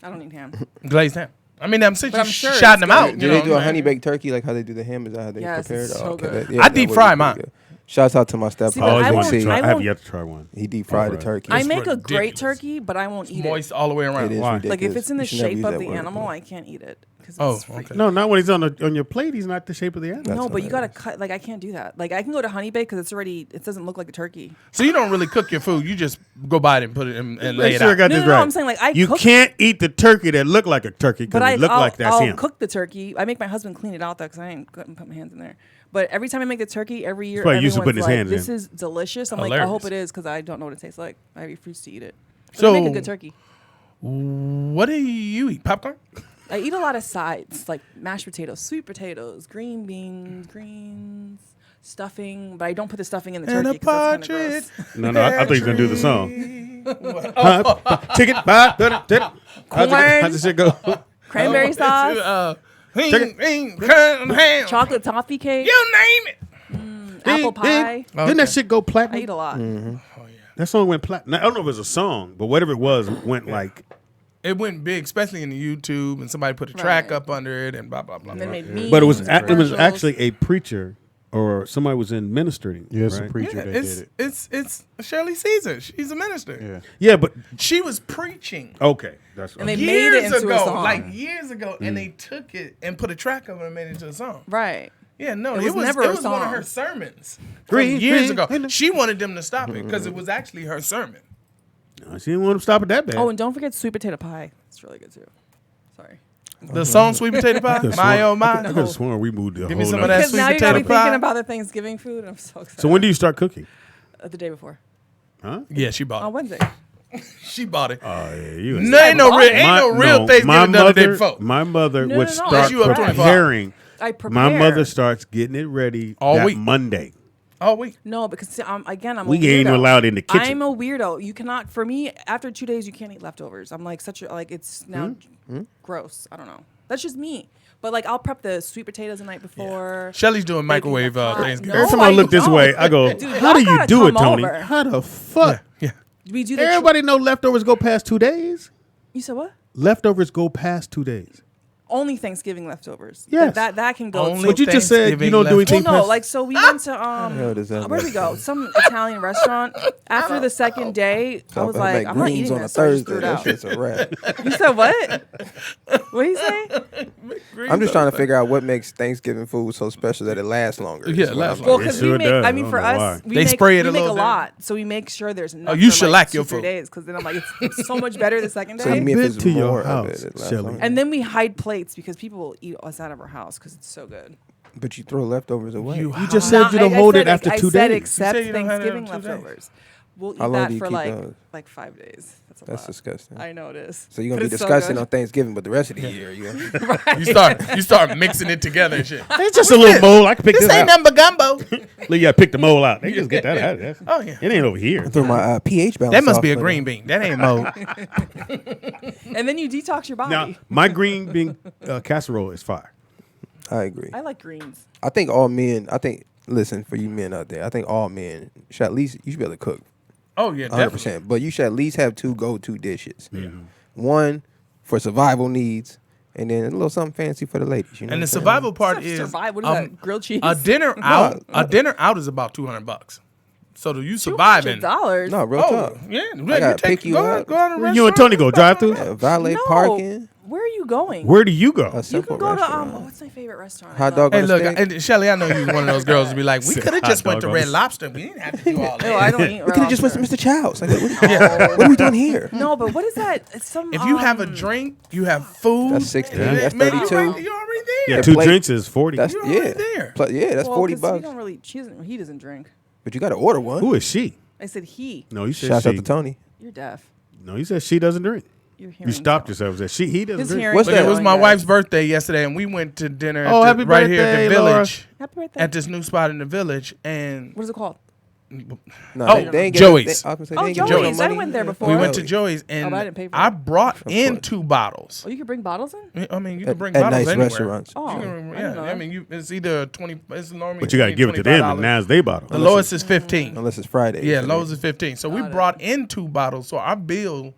I don't eat ham. glazed ham. I mean, I'm But I'm sure shouting it's them good. out. Do you they know do a what I'm honey saying? baked turkey like how they do the ham? Is that how they Yes, prepare it? it's so good. I deep fry mine. Shouts out to my stepfather. See, but I always won't- wanted to See, try. I I have won't- yet to try one. he deep fried the Alright. turkey. I It's make a great ridiculous. turkey, but I won't eat Moist all the way around. It is Why? ridiculous. Like if it's in the You should never shape use of that the word. animal, I can't eat it because Oh, it's freaking. okay. No, not when he's on your plate. He's not the shape of the animal. No, That's but you gotta hilarious. cut. Like I can't do that. Like I can go to honey bake because it doesn't look like a turkey. So you don't really cook your food. You just go buy it and put it in and lay Make it sure I out. got No, this no, right. I'm saying, like, I you cook- can't eat the turkey that look like a turkey But because it look I'll like that's him. cook the turkey. I make my husband clean it out though because I ain't gonna put my hands in there. But every time I make the turkey, every year, probably used to everyone's putting his like, hands "This in. is delicious." I'm like, I Hilarious. hope it is because I don't know what it tastes like. I refuse to eat it. But So- I make a good turkey. What do you eat? Popcorn? I eat a lot of sides like mashed potatoes, sweet potatoes, green beans, greens, stuffing. But I don't put the stuffing in the And turkey a because that's kind partridge. of gross. No, I thought he was gonna do the song. Chicken, how's this shit go? Cranberry sauce, Ham. chocolate toffee cake, You name it. apple pie. Didn't that shit go I platinum? eat a lot. That song went platinum. I don't know if it was a song, but whatever it was went like. It went big, especially in the YouTube, and somebody put a track Right. up under it, and blah blah blah. And they blah. made memes. But it was commercials. actually a preacher or somebody was in ministering. Yeah, it's a right? preacher Yeah, that did it. it's Shelly Caesar. She's a minister. Yeah. Yeah, but She was preaching okay, that's And they okay. made it years into a ago, song. like years ago, and they took it and put a track of it and made it into a song. Right. Yeah, no, It it was was never it a was one of song. her sermons from Green, years green, ago. green. She wanted them to stop it because it was actually her sermon. She didn't want to stop it that bad. Oh, and don't forget sweet potato pie. It's really good too. Sorry. The song "Sweet Potato Pie," my oh I my. could have sworn we moved the Give me whole some of nother- that Because sweet now you're gonna be potato pie. thinking about the Thanksgiving food. I'm so excited. So when do you start cooking? The day before. Huh? Yeah, she bought On it. Wednesday. She bought it. Oh yeah, you. No, ain't no real Thanksgiving done the day before. My mother No, would no, no. start You up 24 preparing. I prepare. My mother starts getting it ready All that week. Monday. All week. No, because see, I'm a We ain't weirdo. allowed in the kitchen. I'm a weirdo. You cannot. For me, after 2 days, you can't eat leftovers. I'm like such a like. It's now gross. I don't know. That's just me. But like, I'll prep the sweet potatoes the night before. Shelly's doing microwave Baking the pie. Thanksgiving. Every time No, I I look this don't. way, I go, Dude, "How do y'all you gotta do it, come Tony? over. How the fuck? Yeah. We do the. Everybody know leftovers go past 2 days. You said what? Leftovers go past 2 days. only Thanksgiving leftovers. Yes. That can go. Only But you just said you don't do anything. Well, no, like so we went to hell does that where did mean? we go? Some Italian restaurant. After the second day, I was like, I'm not greens eating on a this. So I just threw Thursday. it That out. shit's a wrap. You said what? What you say? I'm just trying to figure out what makes Thanksgiving food so special that it lasts longer. Yeah, is it what lasts I'm Well, longer. like. because It sure we make. does. I I mean, don't for know us, why. we They make, spray it we a make little a bit. lot, so we make sure there's enough. Oh, you for, shellac like, your 2-3 food. days, because then I'm like, it's so much better the second day. So you mean Been if it's to your more of house, it lasts Shelly. longer. And then we hide plates because people will eat us out of our house because it's so good. But you throw leftovers away. You just said you don't hold it after 2 I said days. except You said you don't have it Thanksgiving after 2 days. leftovers. We'll eat How long that do you for keep like those? 5 days. That's a That's lot. disgusting. I know it is. So you're But gonna be it's so disgusting good. on Thanksgiving, but the rest of the year, you You start mixing it together and shit. It's just a little mold. I can pick this This ain't out. nothing but gumbo. Look, you gotta pick the mold out. They just get that out. That's- Oh yeah. It ain't over here. throw my pH balance. That must off be a for green bean. That ain't mold. And then you detox your body. Now, my green bean casserole is fire. I agree. I like greens. I think all men. Listen, for you men out there, I think all men should at least you should be able to cook Oh yeah, 100%. But you should at least have 2 go-to dishes. One for survival needs, and then a little something fancy for the ladies. You know And the what I'm saying? survival part is Survive. What is that? Grilled cheese? a dinner out. A dinner out is about $200. So do you surviving? $200. No, real Oh talk. yeah, gotta pick you go up. Go on a You and Tony go drive through. Valet No. parking. Where are you going? Where do you go? A You simple can go to restaurant. what's my favorite restaurant? Hot I dog love? Hey, on a look, stick. and Shelly, I know you one of those girls to be like, we Said could have hot just went to dog on Red a- Lobster. We didn't have to do all No, that. I don't eat. We could have just went to Lobster. Mr. Chow's. Like, what are we doing here? No, but what is that? It's some. If you have a drink, you have food. That's 16. Yeah. That's Man, 32. You're already Yeah, there. 2 plate- drinks is 40. That's You're yeah. already there. Plus, yeah, that's Well, 40 'cause bucks. He don't really. He doesn't drink. But you got to order one. Who is she? I said he. No, you said Shout she. out to Tony. You're deaf. No, you said she doesn't drink. You're hearing. You stopped so. yourself. Said she. He doesn't His drink. hearing. What's But that? it was my going, wife's guys. birthday yesterday, and we went to dinner Oh, happy right here at birthday, the Laura. village, Happy birthday. at this new spot in the village, and What is it called? No, Oh, they ain't Joey's. They, I was gonna say, Oh, they ain't giving Joey's. no I money. went there before. we went to Really? Joey's, and but I didn't pay for I it. brought in course. 2 bottles. Oh, you could bring bottles in. I mean, you can bring At bottles nice anywhere. restaurants. Oh, You I can- didn't yeah, know I that. mean, it's either 20. It's normally. But you got to give it to them, and now it's their bottle. the lowest is 15. Unless it's Friday. Yeah, So lowest is 15. So we Got it. brought in 2 bottles. So our bill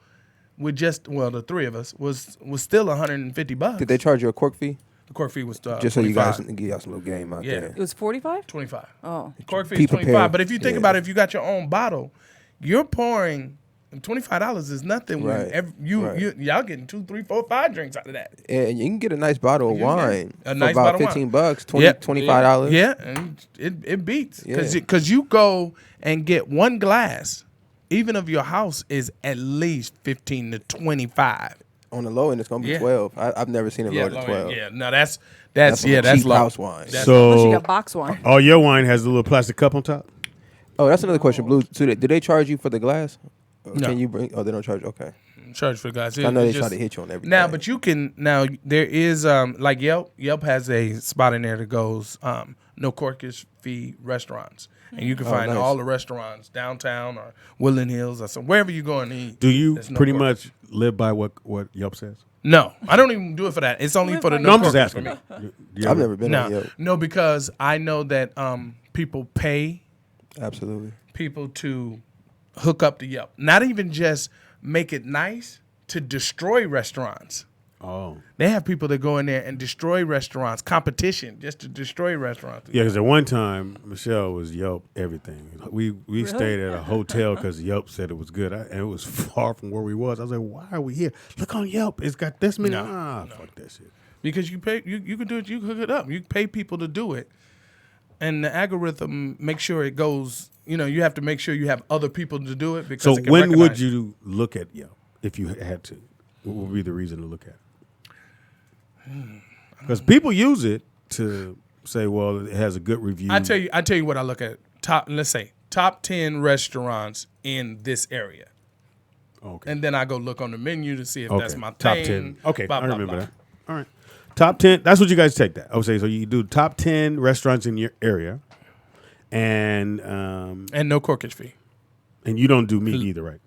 with the 3 of us was still $150. Did they charge you a cork fee? The court fee was Just so you guys 25. can give y'all some little game out Yeah. there. It was 45. 25. Oh, Court fee Be is 25. prepared. But if you think Yeah. about it, if you got your own bottle, you're pouring $25 is nothing. When Right. Right. y'all getting 2, 3, 4, 5 drinks out of that. And you can get a nice bottle of You can get wine a for nice about bottle of wine. $15, Yep. $25. Yeah, and it beats Yeah. because you go and get one glass, even if your house is at least 15 to 25. On the low end, it's gonna be Yeah. 12. I've never seen it lower than 12. Yeah, no, that's some that's cheap low. house wine. That's unless you So, got box wine. all your wine has a little plastic cup on top. Oh, that's another question, Blue. So do they charge you for the glass? Or No. Can you bring? Oh, they don't charge. Okay. charge for guys. I know they It's try just- to hit you on everything. Now, but you can now. There is like Yelp. Yelp has a spot in there that goes no corkage fee restaurants, and you can find nice. all the restaurants downtown or Woodland Hills or wherever you go and eat. Do you there's no pretty corkage. much live by what Yelp says? No, I don't even do it for that. It's only for the No, I'm just corkage asking. for me. Do you I've ever- never been on No, Yelp. no, because I know that people pay Absolutely. people to hook up to Yelp. Not even just make it nice, to destroy restaurants. Oh, They have people that go in there and destroy restaurants, competition just to destroy restaurants. yeah. Because at one time, Michelle was Yelp everything. We stayed at a hotel because Yelp said it was good, and it was far from where we was. I was like, why are we here? Look on Yelp. It's got this many. Fuck that shit. Because you pay, you can do it. You can hook it up. You pay people to do it, and the algorithm makes sure it goes. You know, you have to make sure you have other people to do it. Because So it can when would recognize- you look at Yelp if you had to? What would be the reason to look at it? Because people use it to say, well, it has a good review. I tell you what I look at. Let's say top 10 restaurants in this area, Okay. and then I go look on the menu to see if that's my top thing. 10. Okay, blah, I blah, remember blah. that. All right. Top 10. That's what you guys take that. Okay, so you do top 10 restaurants in your area, and And no corkage fee. you don't do meat either, right?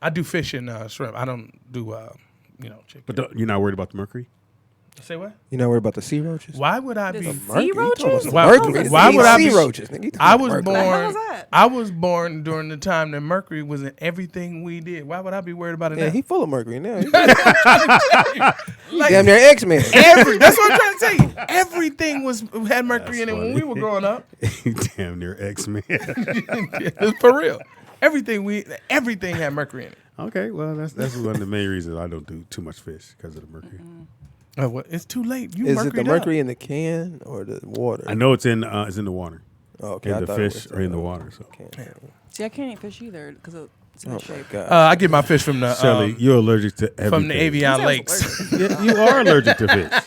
I do fish and shrimp. I don't do chicken. But you're not worried about the mercury? Say what? You not worried about the sea roaches? Why would I The be? sea roaches? Why would I be? sea roaches? Nigga, you I talking was about The hell born. was that? I was born during the time that mercury was in everything we did. Why would I be worried about it Yeah, now? he full of mercury now. Like, Damn near X-Men. that's what I'm trying to tell you. Everything had mercury in it when we were growing up. Damn near X-Men. For real. Everything had mercury in it. Okay, well, that's one of the main reasons I don't do too much fish because of the mercury. Oh, well, it's too late. You Is it the mercuried mercury up. in the can or the water? I know it's in the water. Oh, okay. I And the thought it fish was are in the water. So, can. See, I can't eat fish either because it's in Oh the my shape. god. I get my fish from the Shelly, you're allergic to everything. from the Avion Lakes. Yeah, you are allergic to fish.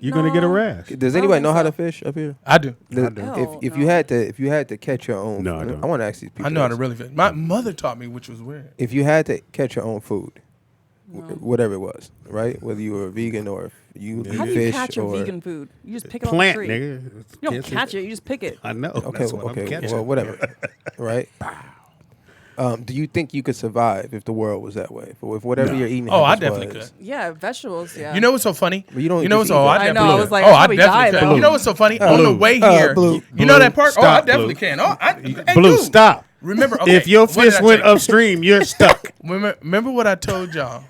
You're gonna get a rash. Does anybody know how to fish up here? I do. Hell If no. you had to catch your own, No, I don't. I want to ask these people. I know how to this. really fish. My mother taught me, which was weird. If you had to catch your own food, No. whatever it was, right? Whether you were a vegan or if you eat How do you fish catch a or vegan food? You just pick it Plant, off the tree. nigga. You don't catch it. You just pick it. I know. okay, That's what I'm okay, catching. well, whatever, right? Do you think you could survive if the world was that way? If whatever you're eating, Oh, I habits definitely was- could. Yeah, vegetables. Yeah. You know what's so funny? But you don't know just what's eat I that. I know, definitely I was could. like, oh, I'd I probably definitely die, could. though. You know what's so funny? On the way here, Blue. you know that part? Oh, I Stop, definitely Blue. can. Oh, Blue, dude, stop. Remember, okay, If your what did fish I went tell you? upstream, you're stuck. Remember what I told y'all?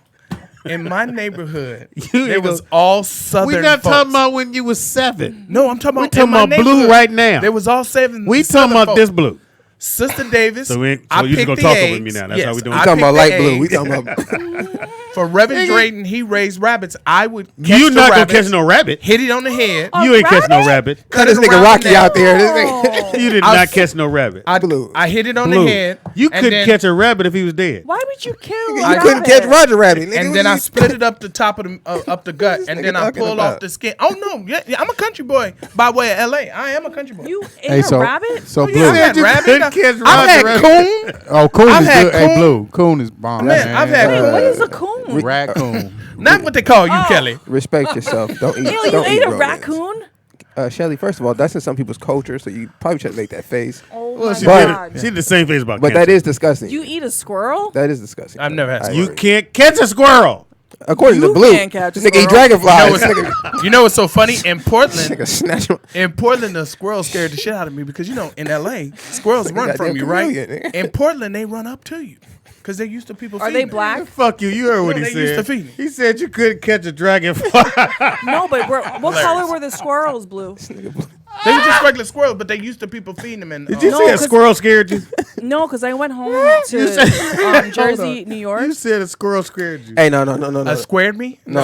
In my neighborhood, You there ain't was gonna- all Southern We're not folks. talking about when you was 7. No, I'm talking We about talking in my about Blue neighborhood. right now. There was all 7. We Southern talking about folks. this Blue. Sister Davis. So we- so I you just picked gonna the talk over eggs. me now. That's Yes, how we doing I it. We talking picked about the light blue. We eggs. talking about. For Reverend Drayton, he raised rabbits. I would catch You the not gonna rabbits, catch no rabbit. hit it on the head. You ain't catch no rabbit. Cut this it nigga around Rocky the neck. out there. This nigga. You did I not was- catch no rabbit. Blue. I hit it on Blue. the head. You and couldn't then- catch a rabbit if he was dead. Why would you kill? You couldn't catch Roger Rabbit. Nigga. And What then you- I split it up the top of the up the gut, and nigga then I talking pull about? off the skin. Oh no, yeah, I'm a country boy by way of L.A. I am a country boy. You ate Hey, a so rabbit? so Oh, Blue. yeah, I've had you rabbit. couldn't catch I've had Roger coon. Oh, coon I've is had good. Hey, coon. Blue. Coon is bomb. Man, I've had Wait, coon. what is a coon? Raccoon. Not what they call you, Kelly. Respect yourself. Don't eat. Ew, you don't ate eat a rodents. raccoon? Shelly, first of all, that's in some people's culture, so you probably shouldn't make that face. Oh Well, my she god! did. She did the same face about But catching. that is disgusting. You eat a squirrel? That is disgusting. I've never had I squirrel. You can't catch a squirrel. According You to Blue, can't catch a this nigga eat squirrel. dragonflies. You know This nigga, You know what's so funny? In this Portland, nigga snatch him. in Portland, the squirrels scared the shit out of me because you know in L.A. squirrels Like a run from goddamn you, right? chameleon, nigga. In Portland, they run up to you because they're used to people. Are feeding they them. black? Fuck you. You heard what No, he they used said. to feed me. He said you couldn't catch a dragonfly. No, but what color were the squirrels? Blue. They were just regular squirrels, but they used to people feeding them. And Did you No, say a 'cause- squirrel scared you? No, because I went home You said- to Jersey, New York. You said a squirrel scared you. Hey, no. squared me? No,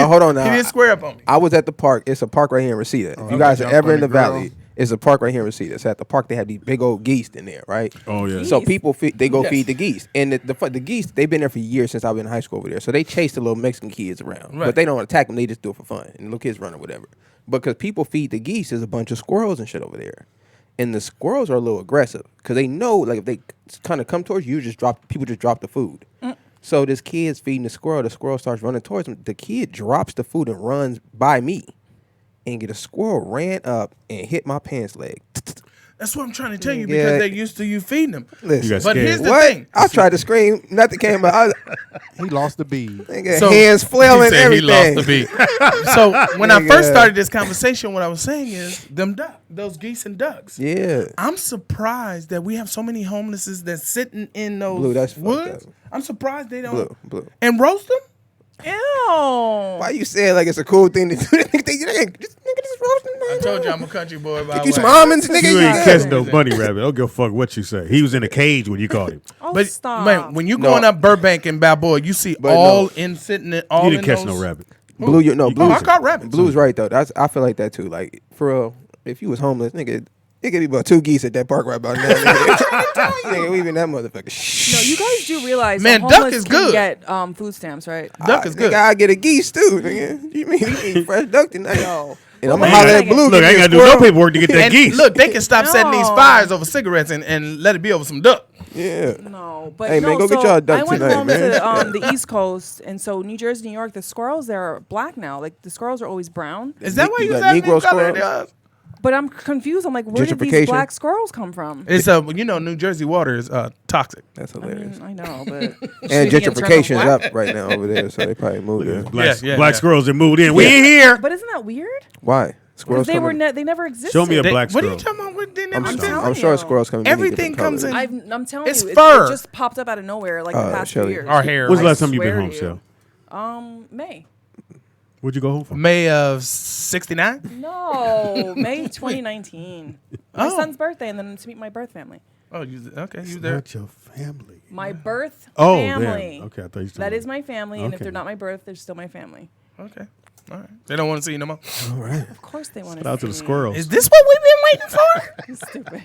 hold on now. He didn't square up on me. I was at the park. It's a park right here in Reseda. If you guys are jumped ever on in the the girl. valley, it's a park right here in Reseda. So at the park, they have these big old geese in there, right? Oh yeah. So Geese? people they go Yes. feed the geese, and the geese they've been there for years since I've been in high school over there. So they chase the little Mexican kids around, Right. but they don't attack them. They just do it for fun, and the little kids run or whatever. Because people feed the geese, there's a bunch of squirrels and shit over there, and the squirrels are a little aggressive because they know like if they kind of come towards you, people just drop the food. So this kid's feeding the squirrel starts running towards him. The kid drops the food and runs by me, and the squirrel ran up and hit my pants leg. That's what I'm trying to tell you Yeah. because they're used to you feeding them. Listen, You got But scared. here's the what? thing. I tried to scream, nothing came out. He lost the bead. Hands flailing, he said everything. he lost the beat. So when I Nigga. first started this conversation, what I was saying is those geese and ducks. Yeah. I'm surprised that we have so many homelesses that's sitting in those Blue, that's fucked woods. up. I'm surprised they don't Blue. and roast them. Ew. Why you saying like it's a cool thing to do? Nigga, just roasting. I told you I'm a country boy. By Get the you way. some almonds, nigga. You ain't good. catch no bunny rabbit. I don't give a fuck what you say. He was in a cage when you caught him. Oh, But stop. man, when you No. going up Burbank and Balboa, you see But all no. in sitting in all You didn't in catch those, no rabbit. Blue, Blue's, I caught rabbits. Blue's right though. I feel like that too. Like for real, if you was homeless, nigga, it could be about 2 geese at that park right about now. Nigga, we been that motherfucker. No, you guys do realize Man, that duck homeless is can good. get food stamps, right? Duck is good. Nigga, I get a geese too. Nigga, you mean you eat fresh duck tonight? No. And I'm Well, gonna holler wait a at second. Blue. Look, I ain't gotta do no paperwork to get that And geese. look, they can stop setting these No. fires over cigarettes and let it be over some duck. Yeah. No, but Hey, no, man, go get so y'all a duck I went tonight, home man. to the East Coast, and so New Jersey, New York, the squirrels there are black now. Like the squirrels are always brown. Is that why You you got said Negro color squirrels? But I'm confused. I'm like, where did these Gentrification. black squirrels come from? It's New Jersey water is toxic. That's I hilarious. mean, I know, but And Speedy internal gentrification is black- up right now over there, so they probably moved there. Black squirrels that moved in. We ain't here. But isn't that weird? Why? Squirrels Because they were coming. they never existed. Show me a They- black what are squirrel. you talking about? What, they never I'm, existed? telling I'm sure you. squirrels come in many Everything different comes colors. in. I'm telling It's you, fur. It just popped up out of nowhere like the past few Shelly. years. Our hair. When's the I last time you've been swear home, to Shell? you. May. Where'd you go home from? May of '69. No, May 2019. My Oh. son's birthday, and then to meet my birth family. Oh, you okay? You It's there? not your family. My birth Oh, family. damn. Okay, I thought you said That is my family, and if Okay. they're not my birth, they're still my family. Okay. All right. They don't want to see you no more. All right. Of course they want Shout out to the see me. squirrels. Is this what we've been waiting for? You're stupid.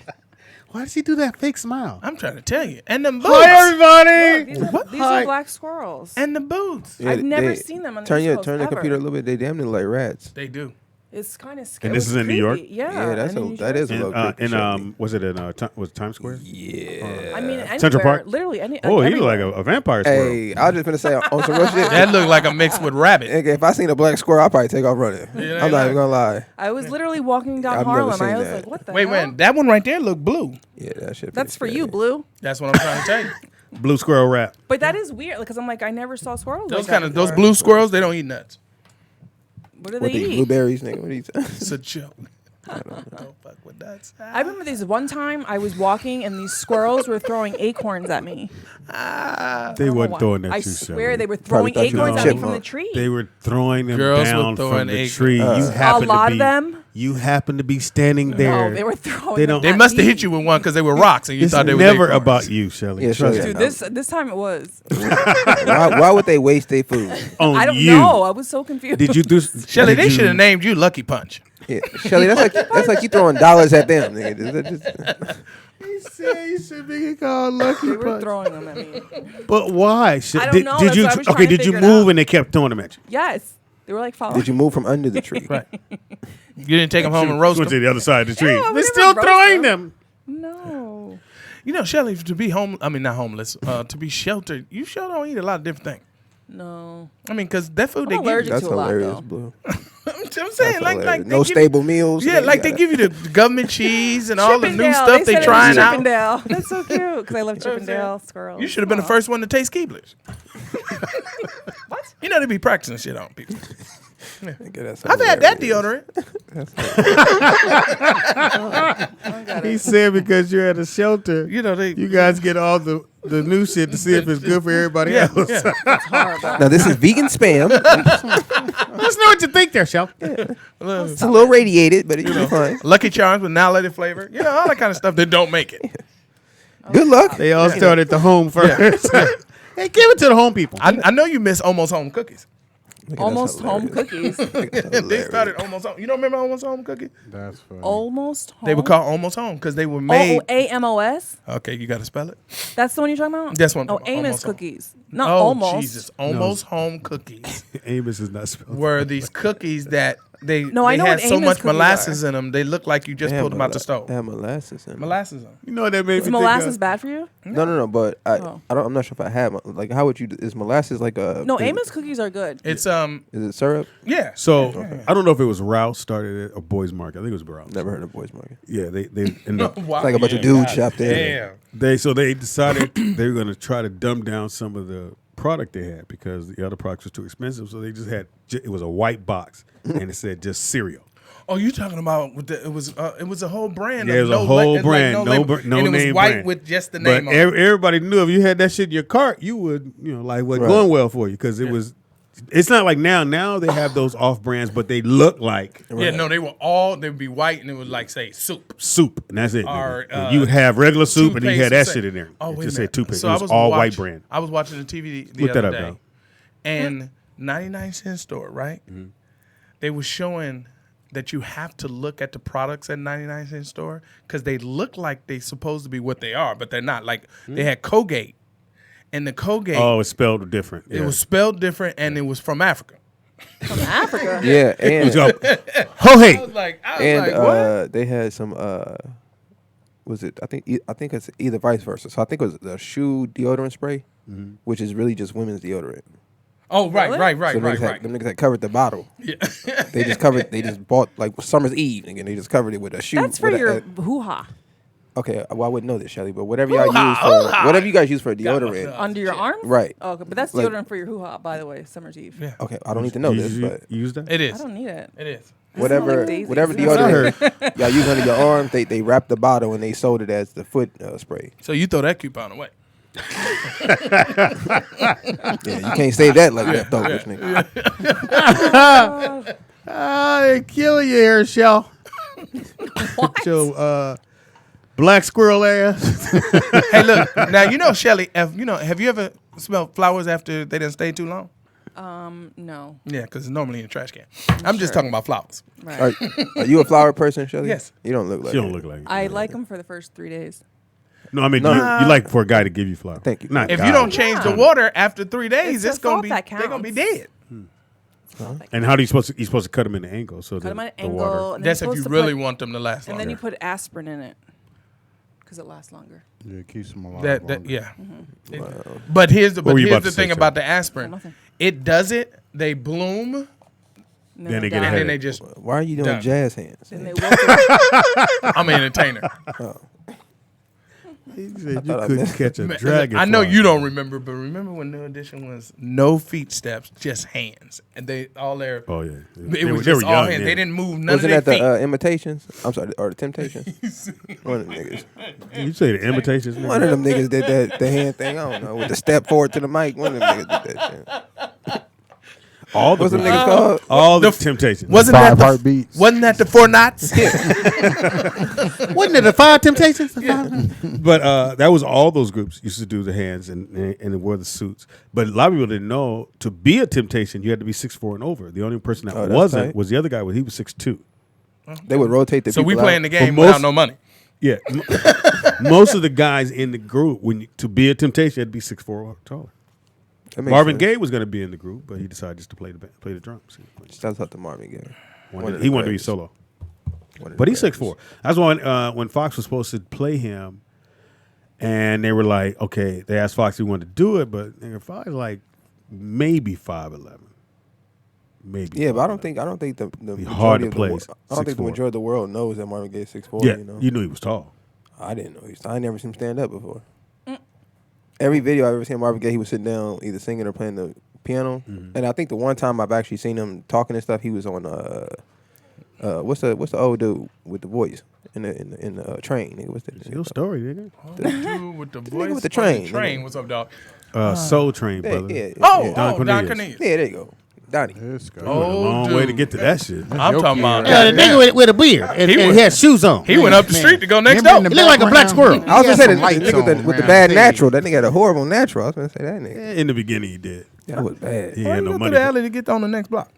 Why does he do that fake smile? I'm trying to tell you. And the boots. Hi, everybody. These are black squirrels. And the boots. Yeah, I've never they- seen them on the Turn East your Coast turn the ever. computer a little bit. They damn near like rats. They do. It's kind of scary. And this is in New York? Yeah. Yeah, that's and in a New that is a Jersey. little creepy. Shelly. Was it in was it Times Square? Yeah. I mean, anywhere, Central Park? literally any. Oh, he looked everywhere. like a vampire squirrel. Hey, I was just gonna say on some real shit. That looked like a mix with rabbit. Nigga, if I seen a black squirrel, I'd probably take off running. Yeah, I'm not even gonna lie. I was literally walking down I've never Harlem. seen I was that. like, what the Wait, hell? wait. That one right there looked blue. Yeah, that shit. That's for you, Blue. That's what I'm trying to tell you. Blue squirrel rap. But that is weird because I'm like, I never saw squirrels. Those like kind that of those before. blue squirrels, they don't eat nuts. What do What they these eat? blueberries, nigga? What are you? It's a joke. Don't fuck with nuts. I remember this one time I was walking and these squirrels were throwing acorns at me. They weren't Why? throwing at I you, swear Shelly. they were Probably throwing thought you were acorns a at me from chipmunk. the tree. They were throwing them Girls were down throwing from the acorns. tree. You happened A lot to of be, them? You happened to be standing there. No, they were throwing. They them don't- They at must have me. hit you with one because they were rocks and you It's thought they were never acorns. about you, Shelly. Yeah, Trust Shelly. me. Dude, this time it was. why would they waste their food? On I don't you. know. I was so confused. Did you do? Shelly, did they you- should have named you Lucky Punch. Yeah, Shelly, that's like you throwing dollars at them, nigga. Is that just- He said you should be called Lucky They were Punch. throwing them at me. But why? I don't know, Did that's you? what I was Okay. trying to Did you figure it move out. and they kept throwing them at you? Yes, they were like following. Did you move from under the tree? Right. You didn't take them home and roast Went to them. the other side of the tree. I They're would still never roast throwing them. them. No. You know, Shelly, to be not homeless, to be sheltered, you sure don't eat a lot of different things. No. I mean, because that food I'm they give allergic you. That's to a lot, hilarious, though. Blue. I'm saying, like Hilarious. they No give stable meals. Yeah, nigga, like you they gotta- give you the government cheese and all the new Chippendale. stuff they said it was trying out. Chippendale. That's so cute because I love You know what I'm saying? Chippendale squirrels. You should have been the Aw. first one to taste Keeblers. What? You know they be practicing shit on people. Nigga, that's I've had that hilarious. deodorant. He said because you're at a shelter, You know they. you guys get all the new shit to see if it's good for everybody Yeah, else. yeah. It's horrible. Now this is vegan spam. Just know what you think there, Shell. It's a little radiated, but it's fine. Lucky Charms with annihilated flavor. You know all that kind of stuff that don't make it. Good luck. They all start at the home first. Hey, give it to the home people. I know you miss almost home cookies. Nigga, that's Almost home hilarious. cookies. They started almost home. You don't remember almost home cookies? That's funny. Almost home. They were called almost home because they were made. AMOS? Okay, you got to spell it. That's the one you're talking about? That's one. Oh, Amos Almost Home. cookies. Not Oh almost. Jesus! Almost home cookies Amos is not spelled. were these cookies that they No, I they know had what so Amos much cookies molasses in them. They look like you just They pulled them out the have stove. They have molasses in them. Molasses in them. You know what that made Is me molasses think bad for you? No. But Oh. I'm not sure if I have. Like, how would you? Is molasses like a? No, is, Amos cookies are good. It's Is it syrup? yeah. So I don't know if it was Rouse started it or Boys Market. I think it was Rouse. Never heard of Boys Market. Yeah, they end up Wow. It's like a bunch of dudes shop there. Damn. so they decided they were going to try to dumb down some of the product they had because the other products was too expensive. So they just had it was a white box and it said just cereal. Oh, you talking about with the, it was a whole brand. Yeah, of it was a no whole like brand, no label. no and it name was white brand. with just the But name on it. everybody knew if you had that shit in your cart, you would like wasn't Right. going well for you because it was. It's not like now. Now they have those off brands, but they look like Yeah, no, they would be white and it would like say soup. soup, and that's it. Or, nigga. You would have regular soup, and you Toothpaste had that would shit say- in there. Oh, It wait just a minute. said toothpaste. So it I was was all watch- white brand. I was watching the TV the Look that other up, day, though. and 99-cent store, right? Mm-hmm. They were showing that you have to look at the products at 99-cent store because they look like they supposed to be what they are, but they're not. Like they had Colgate, and the Colgate Oh, it's spelled different. it Yeah. was spelled different, and it was from Africa. From Africa. Yeah, and Ho I hey. was like, and what? they had some. Was it? I think it's either vice versa. So I think it was the shoe deodorant spray, which is really just women's deodorant. Oh, right, Really? right, right, So right, niggas had, right. them niggas had covered the bottle. Yeah. They just bought like Summer's Eve, nigga. And they just covered it with a shoe. That's for with your hoo-ha. okay, well, I wouldn't know this, Shelly, but whatever y'all use for whatever you guys use for deodorant, Under your arm? right? Oh, okay, but that's Like- deodorant for your hoo-ha, by the way, Summer's Eve. Yeah. Okay, I don't need to know this, but You use that? It I is. don't need it. It is. whatever like daisies. whatever That's what I deodorant y'all use under your arm, they wrapped the bottle and they sold it as the foot spray. So you throw that coupon away. Yeah, you can't say that like leftovers, nigga. They kill you here, Shell. What? Your black squirrel ass. Hey, look. Now you know, Shelly. Have you ever smelled flowers after they didn't stay too long? No. Yeah, because it's normally in the trash can. I'm just Sure. talking about flowers. Right. Are you a flower person, Shelly? Yes. You don't look like She don't it. look like it. I like them for the first 3 days. No, I mean, No. you like for a guy to give you flowers. Thank you. Not If guy. you don't change the water after 3 days, It's it's the gonna thought be that they're gonna be counts. dead. And how do you supposed to cut them in the angle so Cut that them at an the angle. water? And then That's you're if you supposed to really put- want them to last And longer. then you put aspirin in it. Because it lasts longer. Yeah, it keeps them alive. that longer. yeah. But here's the What were you about to thing say, about Shelly? the aspirin. Nothing. It does it. They bloom, And Then they get die. and then ahead. they just. Why are you doing Done. jazz hands? And they wilt. I'm an entertainer. He said you thought I couldn't missed- catch a dragon. I know you don't remember, but remember when New Edition was no feet steps, just hands, and they all their. Oh yeah, It they, was they were just all young. hands. then. They didn't move none Wasn't of that their the feet. Imitations? I'm sorry, or the Temptations? One of them niggas. You say the imitations. One of them niggas did that the hand thing. I don't know, with the step forward to the mic. One of them niggas did that shit. All the What's them niggas called? all the The- temptations. Wasn't Five that heartbeats. Wasn't that the 4 knots? Wasn't it the five temptations? But that was all those groups used to do the hands and they wore the suits. But a lot of people didn't know to be a temptation you had to be 6'4" and over. The only person that Oh, that's wasn't tight. was the other guy. He was 6'2". They would rotate the So people we playing the out. game But most- without no money. Yeah, most of the guys in the group to be a temptation you had to be 6'4" or taller. That makes Marvin sense. Gaye was going to be in the group, but he decided just to play the drums. Shouts out to Marvin Gaye. He wanted to be solo. But he's 6'4". That's why when Fox was supposed to play him, and they were like, okay, they asked Fox if he wanted to do it, but nigga, Fox like maybe 5'11". Maybe. Yeah, but I 5'11". don't think the Be hard to majority of the play wor- I don't think the 6'4". majority of the world knows that Marvin Gaye is 6'4". Yeah, You know, you knew he was tall. I didn't know. I never seen him stand up before. Every video I've ever seen Marvin Gaye, he was sitting down either singing or playing the piano. Mm-hmm. And I think the one time I've actually seen him talking and stuff, he was on what's the old dude with the voice in the train? Nigga, what's that? It's your story, nigga. Dude with the voice with the on train, Train. nigga. What's up, dog? Soul Train, Yeah, brother. yeah, Oh, yeah. Don Don Cornelius. Cornelius. Yeah, there you go, Donnie. This guy. Went a long way to get to that shit. I'm talking about. Yeah, the nigga with a beard and He he went- had shoes on. He went up the street to go next Remember in door. the He looked like a black background, squirrel. I was he gonna say had the some lights nigga with the on bad around natural. That nigga had a horrible natural. I was gonna say that nigga. In the beginning, he did. That was bad. He Why had you no go through money. the alley to get on the next block?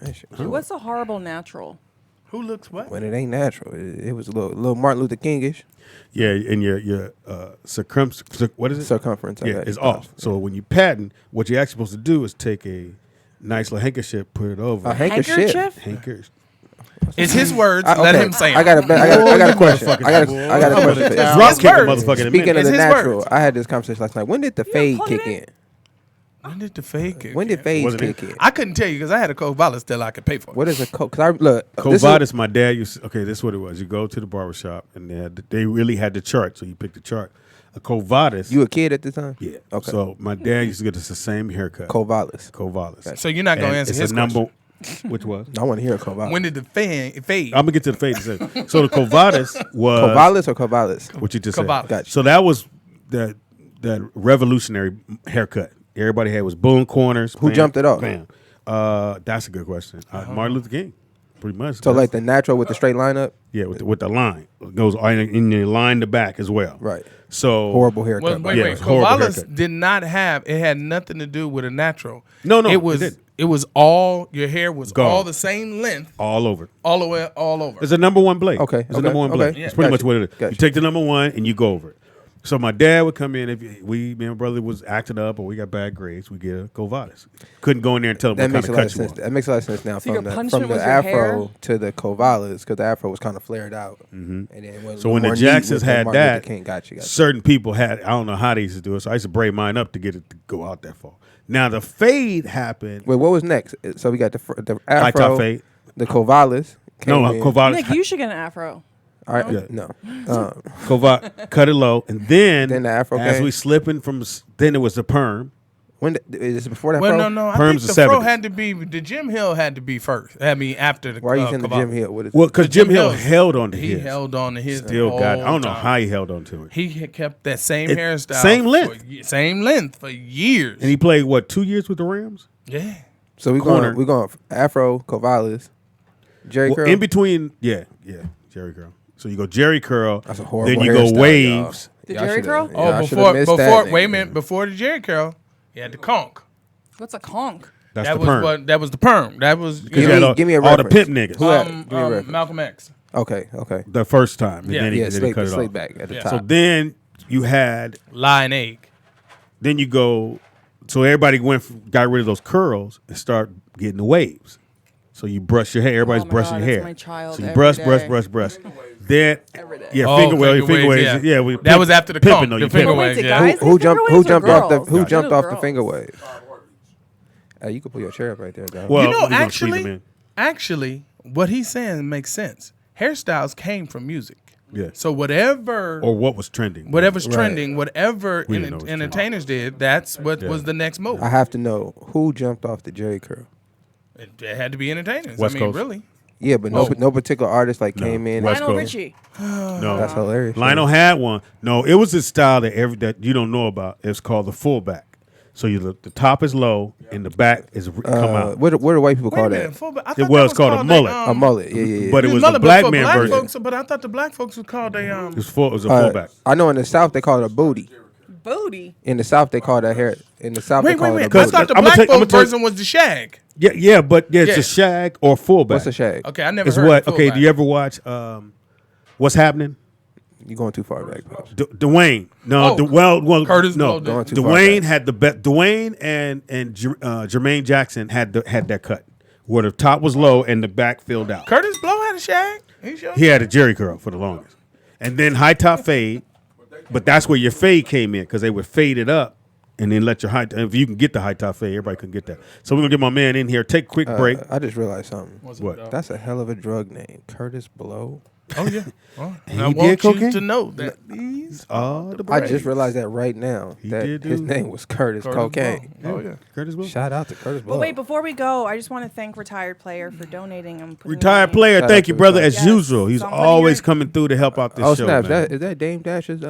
That shit- What's a horrible natural? Who looks what? When it ain't natural, it was a little Martin Luther Kingish Yeah, and your what is it? circumference. I Yeah, got it's it. off. So when you patent, what you're actually supposed to do is take a nice little handkerchief, put it over. A handkerchief. Handkerchief. It's his words. Okay. Let him say it. I got a question. I got a question. for this. Drop His kick a words. motherfucker in a Speaking minute. of the It's his natural, words. I had this conversation last night. When did the fade plug kick it in? in? When did the fade kick? When did in? fades Wasn't it? kick in? I couldn't tell you because I had a cold violence till I could pay for it. What is a coke? Cause I look. this is- Covatus, my dad used to, okay, this is what it was. You go to the barbershop and they really had the chart, so you pick the chart. A Covatus. You a kid at the time? yeah. Okay. So my dad used to get us the same haircut. Covalis. Covalis. So you're not gonna And answer it's his a number. question. Which was? I want to hear a Covalis. When did the fade? I'm gonna get to the fade. in a second. So the Covatus was Covalis or Covalis? what you just Covalis. said. Gotcha. So that was that revolutionary haircut. Everybody had was boom corners. Who jumped it off? Bam. That's a good question. Martin Luther King, pretty much. So like the natural with the straight line up? yeah, with the line it goes in the line the back as well. Right. So Horrible haircut. Well, by wait, the Yeah, wait. it's horrible Covalis haircut. did not have. It had nothing to do with a natural. No, it It was. didn't. It was all your hair was Gone. all the same length, all over. all the way, all over. It's a number one blade. Okay, It's a okay, number one okay. blade. Yeah. It's pretty much Gotcha, what it is. gotcha. You take the number one and you go over it. So my dad would come in if me and my brother was acting up or we got bad grades, we get a Covades. Couldn't go in there and tell them That what makes kind a of lot of cut you sense. want. That makes a lot of sense now. So your From the punishment was your afro hair? to the Covalas, because the afro was kind of flared out. And then So when the more neat Jacksons with the had Martin Luther that, King. Gotcha. certain people had, I don't know how they used to do it, so I used to braid mine up to get it to go out that far. Now the fade happened. Wait, what was next? So we got the High top afro, fade. the Covalas. No, came in. Covades. Nick, you should get an afro. All right, Yeah. no. Cut it low, and then Then the afro as came? we slipping from, then it was the perm. When is it before that? Well, afro? no. I Perms think the the fro 70s. had to be the Jim Hill had to be first. I mean, after the. Why are you saying the Cavalli. Jim Hill? What is Well, because Jim Hill Hill's- held on to He his. held on to his. Still the got. I whole don't know time. how he held on to it. He had kept that same It- hairstyle. same for length. same length for years. And he played what 2 years with the Rams? Yeah. So corner. we're going afro, Covalas, Jerry Well, curl. in between, Jerry curl. So you go Jerry curl. That's a horrible Then you go hairstyle, waves. The y'all. Jerry Y'all curl? shoulda- Oh, y'all shoulda before missed before that, wait a nigga. minute before the Jerry curl, he had the conch. What's a conch? That's that the was perm. what that was the perm. That was Because you you know, had give me a all the reference. pimp niggas. Who had- give me a reference. Malcolm X. Okay. The first time. And Yeah. then he, Yeah, then he slate, cut it slate off. back at the Yeah. top. So then you had, Lion egg. then you go, so everybody got rid of those curls and start getting the waves. So you brush your hair. Everybody's Oh my brushing God, your that's hair. my child So you every brush. day. Then, Every day. yeah, Oh, finger finger waves. waves, yeah. We That was after the pimping, conch, though. the You finger pimping. waves. Wait, yeah. guys who get finger jumped waves or off the girls? who jumped Little off the girls. finger wave? You can pull your chair up right there, dog. Well, You know, we're gonna squeeze them in. actually, what he's saying makes sense. Hairstyles came from music. Yeah. So whatever's Or what was trending. trending, whatever We didn't know it was entertainers did, that's what was the next move. I have to know who jumped off the Jerry curl. It had to be entertainers. West I mean, Coast. really. Yeah, but no particular artist came in. West Lionel Coast. Richie. No. That's hilarious. Lionel had one. No, it was a style that you don't know about. It's called the fullback. So the top is low and the back is come out. What do white people Wait call a that? minute, fullback. I thought was that called a mullet. A mullet. Yeah. But it was mullet, the black for man black version. folks, but I thought the black folks was called a It was a Uh, fullback. I know in the South they call it a booty. Booty. In the South they call that hair. In the South Wait, they call it a I booty. thought the I'ma black tell- I'ma folks tell- version was the shag. Yeah, but it's Yeah. a shag or fullback. What's a shag? Okay, I never It's heard what? of Okay, fullback. do you ever watch What's Happening? You going too far back, bro. Dwayne. No, Oh, Curtis no. Blow did. Going too far Dwayne back. had the Dwayne and Jermaine Jackson had that cut where the top was low and the back filled out. Curtis Blow had a shag. He had a Jerry curl for the longest, and then high top fade. But that's where your fade came in because they would fade it up and then let your high. If you can get the high top fade, everybody can get that. So we're gonna get my man in here. Take a quick break. I just realized something. What? That's a hell of a drug name. Curtis Blow. Oh yeah. Well, He I did want you cocaine? to know that these Oh, the I break. just realized that right now. That did his do- name was Curtis Cocaine. Blow. Oh yeah. Curtis Blow. Shout out to Curtis Blow. But wait, before we go, I just want to thank Retired Player for donating and putting Retired me- player, Shout thank out you, to brother. retired. As Yes. usual, he's So I'm putting always your- coming through to help out this Oh show. snaps! man. Is that Dame Dash's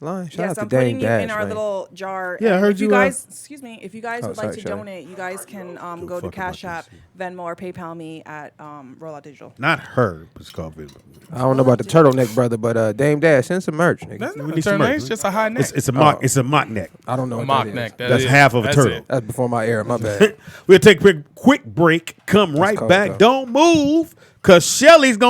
line? Shout Yes, out to I'm Dame putting you Dash. in our man. little jar. Yeah, I and heard if you, you guys, excuse me, if you guys Oh, would sorry, like to Shelly. donate, you guys can go to fuck Cash about App, Venmo, or PayPal me at Rollout Digital. Not her, but it's called Venmo. I don't know about the turtleneck brother, but Dame Dash send some merch, nigga. That's We not need a some turn merch, It's man. just a high neck. It's a mock. It's a mock neck. I don't know a what mock that neck. is. That's is- half of a that's turtle. it. That's before my era. My bad. We'll take a quick break. Come right cold, back. though. Don't move, cause Shelly's gonna